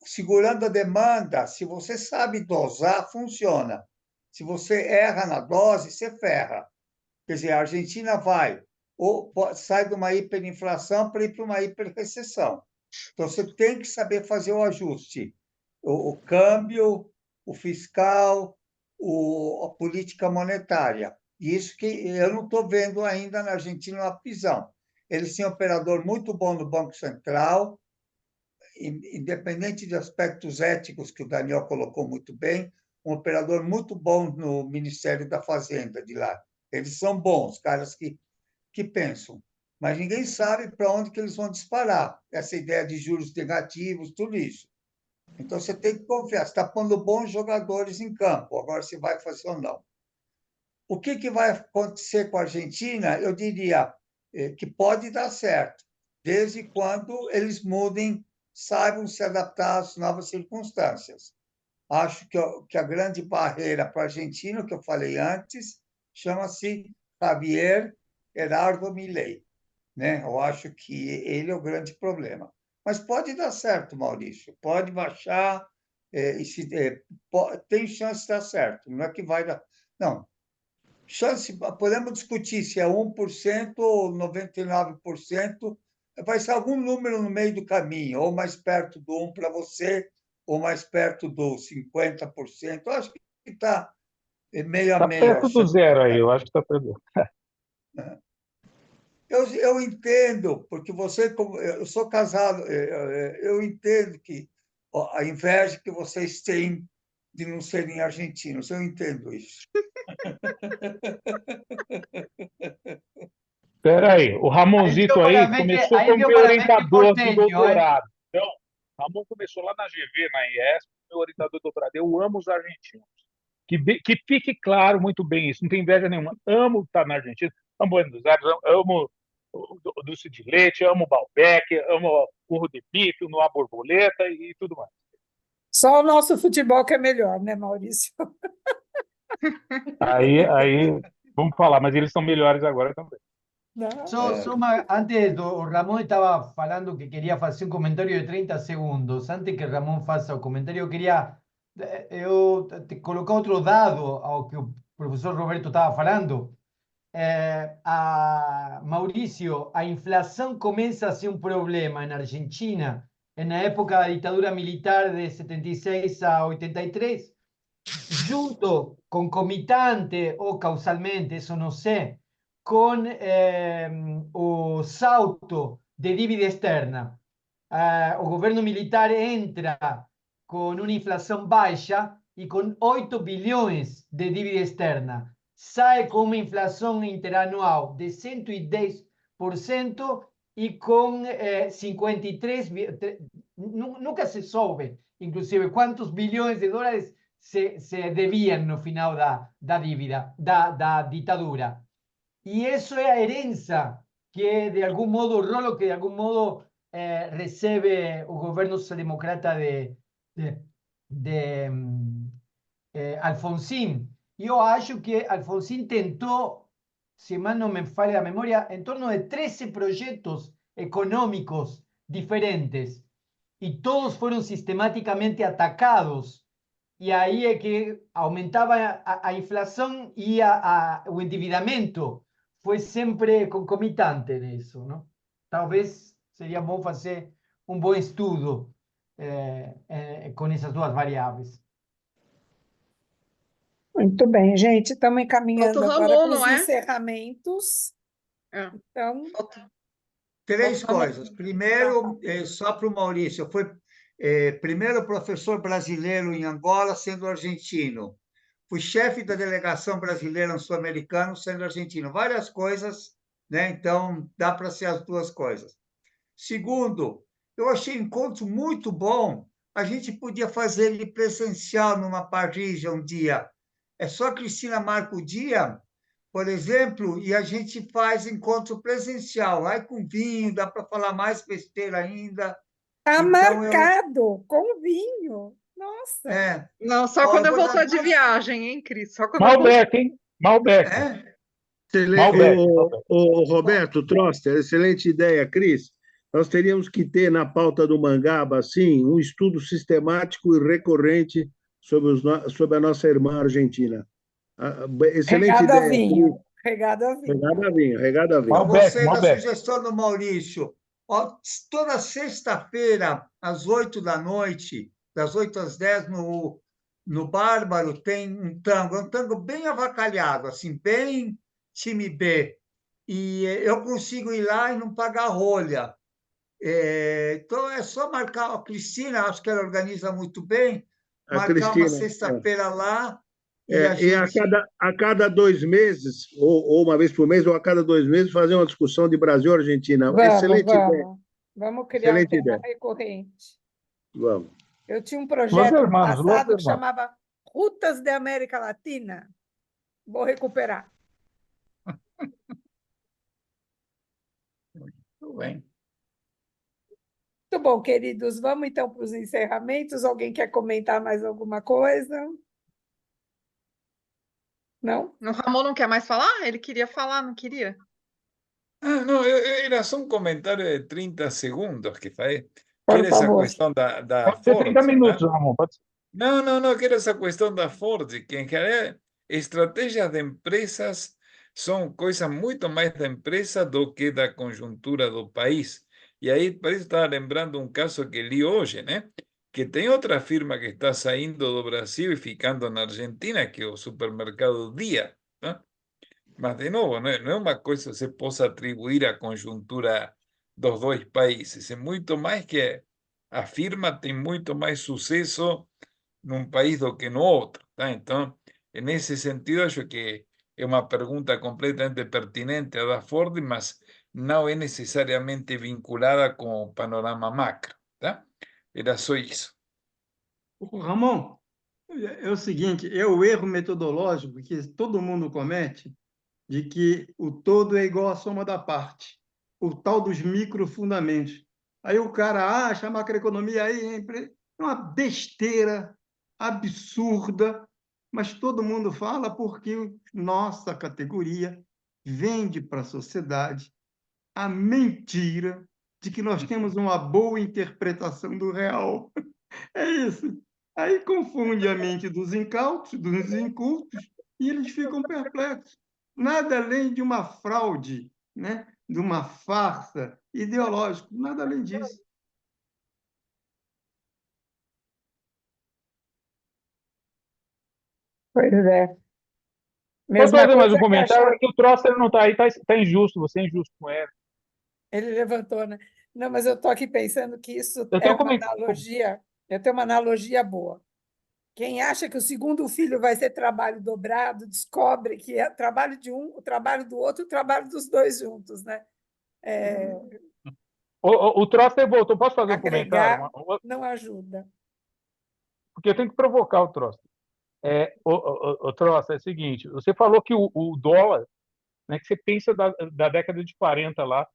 Segurando a demanda, se você sabe dosar, funciona. Se você erra na dose, você ferra. Quer dizer, a Argentina sai de uma hiperinflação para ir para uma hiperrecessão. Então, você tem que saber fazer o ajuste. O câmbio, o fiscal, a política monetária. Isso que eu não estou vendo ainda na Argentina uma visão. Eles têm um operador muito bom no Banco Central, independente de aspectos éticos que o Daniel colocou muito bem, um operador muito bom no Ministério da Fazenda de lá. Eles são bons, caras que pensam, mas ninguém sabe para onde que eles vão disparar. Essa ideia de juros negativos, tudo isso. Então, você tem que confiar. Você está pondo bons jogadores em campo. Agora, se vai fazer ou não. O que vai acontecer com a Argentina? Eu diria que pode dar certo, desde quando eles mudem, saibam se adaptar às novas circunstâncias. Acho que a grande barreira para a Argentina, que eu falei antes, chama-se Javier Gerardo Milei. Né? Eu acho que ele é o grande problema. Mas pode dar certo, Maurício. Pode baixar, tem chance de dar certo. Não é que vai dar. Não. Podemos discutir se é 1% ou 99%. Vai ser algum número no meio do caminho, ou mais perto do 1 para você, ou mais perto do 50%. Eu acho que está meio a Está meio. perto do zero aí, eu acho que está perto. Eu entendo, porque você, eu sou casado, eu entendo que a inveja que vocês têm de não serem argentinos, eu entendo isso. Espera aí, o Ramonzito aí começou como meu orientador de doutorado. Então, o Ramon começou lá na GV, na IESP, meu orientador de doutorado. Eu amo os argentinos. Que fique claro muito bem isso, não tem inveja nenhuma. Amo estar na Argentina, amo Buenos Aires, amo o doce de leite, amo o Balbec, amo o curro de bife, a borboleta e tudo mais. Só o nosso futebol que é melhor, né, Maurício? Aí vamos falar, mas eles são melhores agora também. Antes, o Ramón estaba falando que quería hacer un comentario de 30 segundos. Antes que Ramón faça o comentario, quería te colocar outro dado ao que o professor Roberto estava falando. Maurício, a inflação começa a ser um problema na Argentina na época da ditadura militar de 76 a 83, junto, concomitante ou causalmente, isso não sei, con o salto de dívida externa. O governo militar entra com uma inflação baixa e com 8 bilhões de dívida externa. Sai com uma inflação interanual de 110% e com 53, nunca se soube, inclusive, quantos bilhões de dólares se deviam no final da dívida, da ditadura. Y eso es la herencia que de algún modo, el rolo que de algún modo recibe el gobierno socialdemócrata de Alfonsín. Yo acho que Alfonsín tentó, si mal no me falla la memoria, en torno de 13 proyectos económicos diferentes y todos fueron sistemáticamente atacados. Y ahí es que aumentaba a inflación y o endividamento. Foi sempre concomitante nisso, não? Talvez seria bom fazer um bom estudo com essas duas variáveis. Muito bem, gente. Estamos encaminhando Falta o agora Ramon, para os não é? encerramentos. Então, Três Ramon. coisas. Primeiro, só para o Maurício, foi primeiro professor brasileiro em Angola, sendo argentino. Fui chefe da delegação brasileira no Sul-Americano, sendo argentino. Várias coisas, né? Então, dá para ser as duas coisas. Segundo, eu achei o encontro muito bom. A gente podia fazer ele presencial numa parrilla um dia. É só a Cristina marca o dia, por exemplo, e a gente faz encontro presencial. Aí com vinho, dá para falar mais besteira ainda. está Então, marcado com vinho. Nossa! Não, só quando eu voltar de viagem, hein, Cris? Só quando Malbec, hein? Malbec. Malbec. O Roberto Troster, excelente ideia, Cris. Nós teríamos que ter na pauta do Mangaba, assim, um estudo sistemático e recorrente sobre a nossa irmã argentina. Excelente Regado a ideia. vinho. Regado a vinho. Regado a vinho, regado a vinho. Gostei da sugestão do Maurício. Ó, toda sexta-feira, às 8 da noite, das 8 às 10, no Bárbaro, tem um tango bem avacalhado, assim, bem time B. E eu consigo ir lá e não pagar rolha. Então, é só marcar. A Cristina, acho que ela organiza muito bem, marcar uma sexta-feira lá. E a cada 2 meses, ou uma vez por mês, ou a cada 2 meses, fazer uma discussão de Brasil e Argentina. Excelente ideia. Vamos criar um tema recorrente. Vamos. Eu tinha um projeto no passado que chamava Rutas de América Latina. Vou recuperar. Muito bem. Muito bom, queridos. Vamos então para os encerramentos. Alguém quer comentar mais alguma coisa? Não? O Ramon não quer mais falar? Ele queria falar, não queria? No, era só um comentário de 30 segundos que falei. Por Quer essa favor. questão da Pode ser 30 Ford, minutos, né? Ramon. Pode ser. Não, quero essa questão da Ford, que em realidad estratégias de empresas são coisas muito mais da empresa do que da conjuntura do país. E aí, por isso estava lembrando um caso que li hoje, né? Que tem outra firma que está saindo do Brasil e ficando na Argentina, que é o supermercado Dia, né? Mas, de novo, não é uma coisa que você possa atribuir à conjuntura dos dois países. É muito mais que a firma tem muito mais sucesso num país do que no outro, tá? Então, nesse sentido, acho que é uma pergunta completamente pertinente a da Ford, mas não é necessariamente vinculada com o panorama macro, tá? Era só isso. Ramon, é o seguinte, é o erro metodológico que todo mundo comete de que o todo é igual à soma da parte, o tal dos microfundamentos. Aí o cara acha a macroeconomia aí é uma besteira absurda, mas todo mundo fala porque nossa categoria vende para a sociedade a mentira de que nós temos uma boa interpretação do real. É isso. Aí confunde a mente dos incautos, dos incultos, e eles ficam perplexos. Nada além de uma fraude, né? De uma farsa ideológica, nada além disso. Pois é. Pode Mesma fazer mais um coisa que comentário, achar... que o Troster não está aí, tá injusto, você é injusto com ele. Ele levantou, né? Não, mas eu estou aqui pensando que isso Eu é tenho um uma comentário. analogia, eu tenho uma analogia boa. Quem acha que o segundo filho vai ser trabalho dobrado, descobre que é trabalho de um, o trabalho do outro, o trabalho dos dois juntos, né? O Troster voltou, posso fazer um comentário? Agregar não ajuda. Porque eu tenho que provocar o Troster. O Troster, é o seguinte, você falou que o dólar, né, que você pensa da década de 40 lá,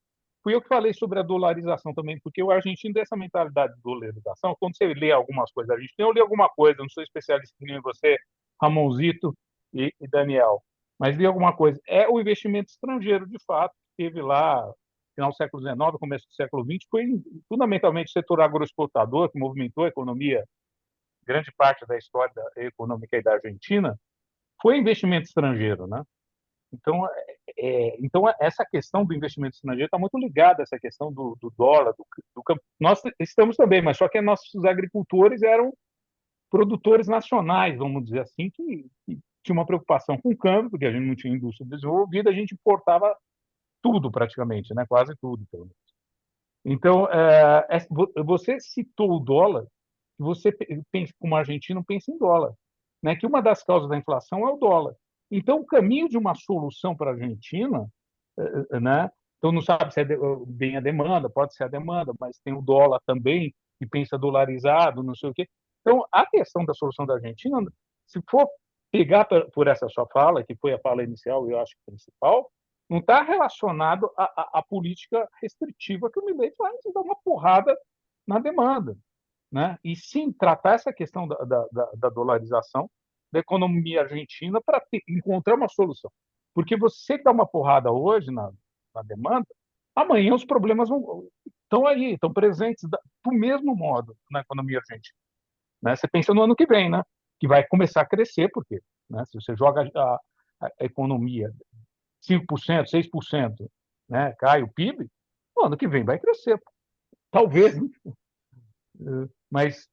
fui eu que falei sobre a dolarização também, porque o argentino tem essa mentalidade de dolarização. Quando você lê algumas coisas da Argentina, eu li alguma coisa, não sou especialista em você, Ramonzito e Daniel, mas li alguma coisa. É o investimento estrangeiro, de fato, que teve lá, final do século XIX, começo do século XX, foi fundamentalmente o setor agroexportador, que movimentou a economia, grande parte da história econômica da Argentina, foi investimento estrangeiro, né? Então, essa questão do investimento estrangeiro está muito ligada a essa questão do dólar, do campo. Nós estamos também, mas só que nossos agricultores eram produtores nacionais, vamos dizer assim, que tinha uma preocupação com o câmbio, porque a gente não tinha indústria desenvolvida, a gente importava tudo praticamente, né? Quase tudo. Então, você citou o dólar, você pensa, como argentino, pensa em dólar, né? Que uma das causas da inflação é o dólar. Então, o caminho de uma solução para a Argentina, né? Então, não sabe se é bem a demanda, pode ser a demanda, mas tem o dólar também, que pensa dolarizado, não sei o quê. Então, a questão da solução da Argentina, se for pegar por essa sua fala, que foi a fala inicial e eu acho que principal, não está relacionado à política restritiva que o Milei vai dar uma porrada na demanda, né? E sim tratar essa questão da dolarização da economia argentina para encontrar uma solução. Porque você dá uma porrada hoje na demanda, amanhã os problemas estão aí, estão presentes do mesmo modo na economia argentina. Né? Você pensa no ano que vem, né? Que vai começar a crescer, porque, né? Se você joga a economia 5%, 6%, né? Cai o PIB, no ano que vem vai crescer. Talvez, mas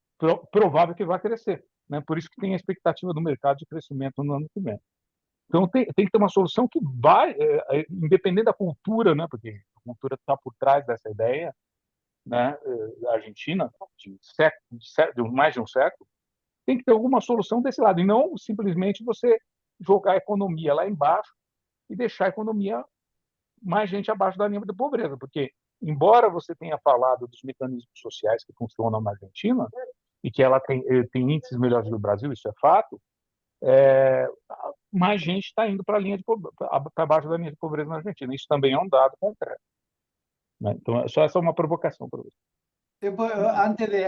provável que vai crescer. Né? Por isso que tem a expectativa do mercado de crescimento no ano que vem. Então, tem que ter uma solução que vai, independente da cultura, né? Porque a cultura está por trás dessa ideia, né? A Argentina, de mais de um século, tem que ter alguma solução desse lado, e não simplesmente você jogar a economia lá embaixo e deixar a economia mais gente abaixo da linha de pobreza, porque, embora você tenha falado dos mecanismos sociais que funcionam na Argentina, e que ela tem índices melhores do Brasil, isso é fato, mais gente está indo para baixo da linha de pobreza na Argentina. Isso também é um dado concreto. Né? Então, só essa é uma provocação para você.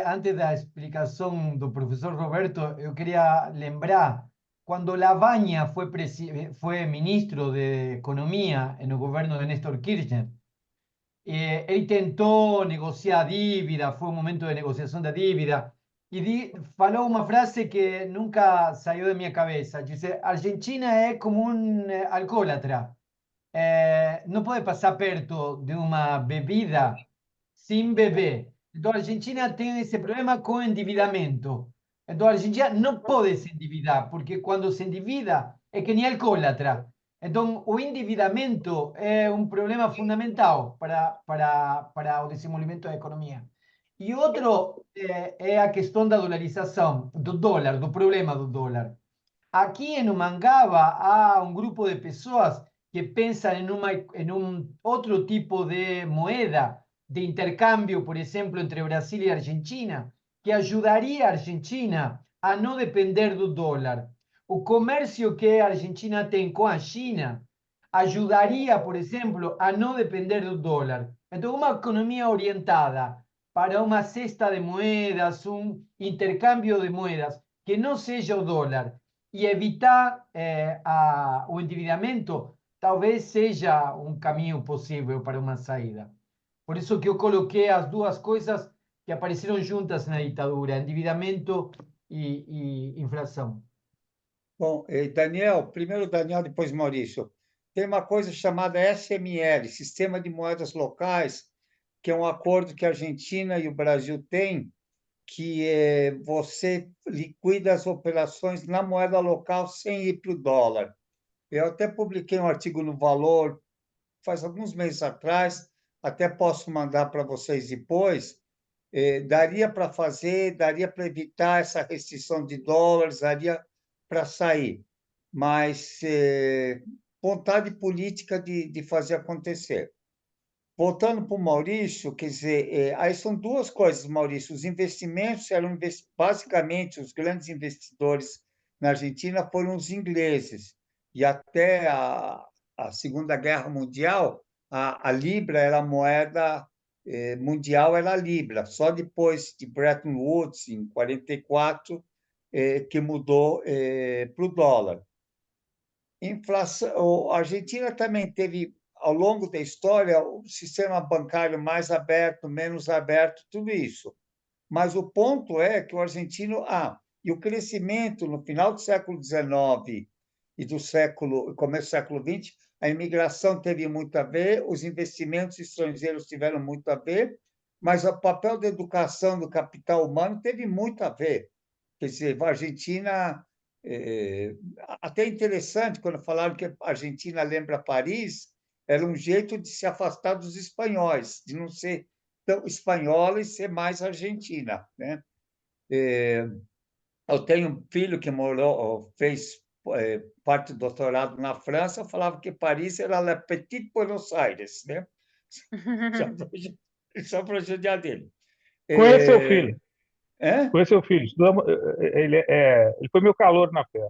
Antes da explicação do professor Roberto, eu queria lembrar, quando Lavagna foi ministro de Economia no governo de Néstor Kirchner, Ele tentou negociar a dívida, foi um momento de negociação da dívida, e falou uma frase que nunca saiu da minha cabeça. Disse: Argentina é como um alcoólatra. Não pode passar perto de uma bebida sin beber. Então, a Argentina tem esse problema com endividamento. Então, a Argentina não pode se endividar, porque quando se endivida é que nem alcoólatra. Então, o endividamento é um problema fundamental para o desenvolvimento da economia. E outro é a questão da dolarização, do dólar, do problema do dólar. Aqui em Mangaba há um grupo de pessoas que pensam em um outro tipo de moeda de intercâmbio, por exemplo, entre Brasil e Argentina, que ajudaria a Argentina a não depender do dólar. O comércio que a Argentina tem com a China ajudaria, por exemplo, a não depender do dólar. Então, uma economia orientada para uma cesta de moedas, um intercâmbio de moedas que não seja o dólar, e evitar o endividamento, talvez seja um caminho possível para uma saída. Por isso que eu coloquei as duas coisas que apareceram juntas na ditadura: endividamento e inflação. Bom, Daniel, primeiro Daniel, depois Maurício. Tem uma coisa chamada SML, Sistema de Moedas Locais, que é um acordo que a Argentina e o Brasil têm, que você liquida as operações na moeda local sem ir para o dólar. Eu até publiquei um artigo no Valor faz alguns meses atrás, até posso mandar para vocês depois. Daria para fazer, daria para evitar essa restrição de dólares, daria para sair, mas vontade política de fazer acontecer. Voltando para o Maurício, quer dizer, aí são duas coisas, Maurício. Os investimentos eram, basicamente, os grandes investidores na Argentina foram os ingleses. E até a Segunda Guerra Mundial, a Libra era a moeda mundial, era a Libra. Só depois de Bretton Woods, em 1944, que mudou para o dólar. Inflação, a Argentina também teve, ao longo da história, o sistema bancário mais aberto, menos aberto, tudo isso. Mas o ponto é que o argentino... e o crescimento no final do século XIX e do começo do século XX, a imigração teve muito a ver, os investimentos estrangeiros tiveram muito a ver, mas o papel da educação do capital humano teve muito a ver. Quer dizer, a Argentina... até interessante, quando falaram que a Argentina lembra Paris, era um jeito de se afastar dos espanhóis, de não ser tão espanhola e ser mais argentina, né? Eu tenho um filho que fez parte do doutorado na França, falava que Paris era La Petite Buenos Aires, né? Só para judiar dele. Conhece seu filho? É? Conhece seu filho? Ele foi meu calouro na fé.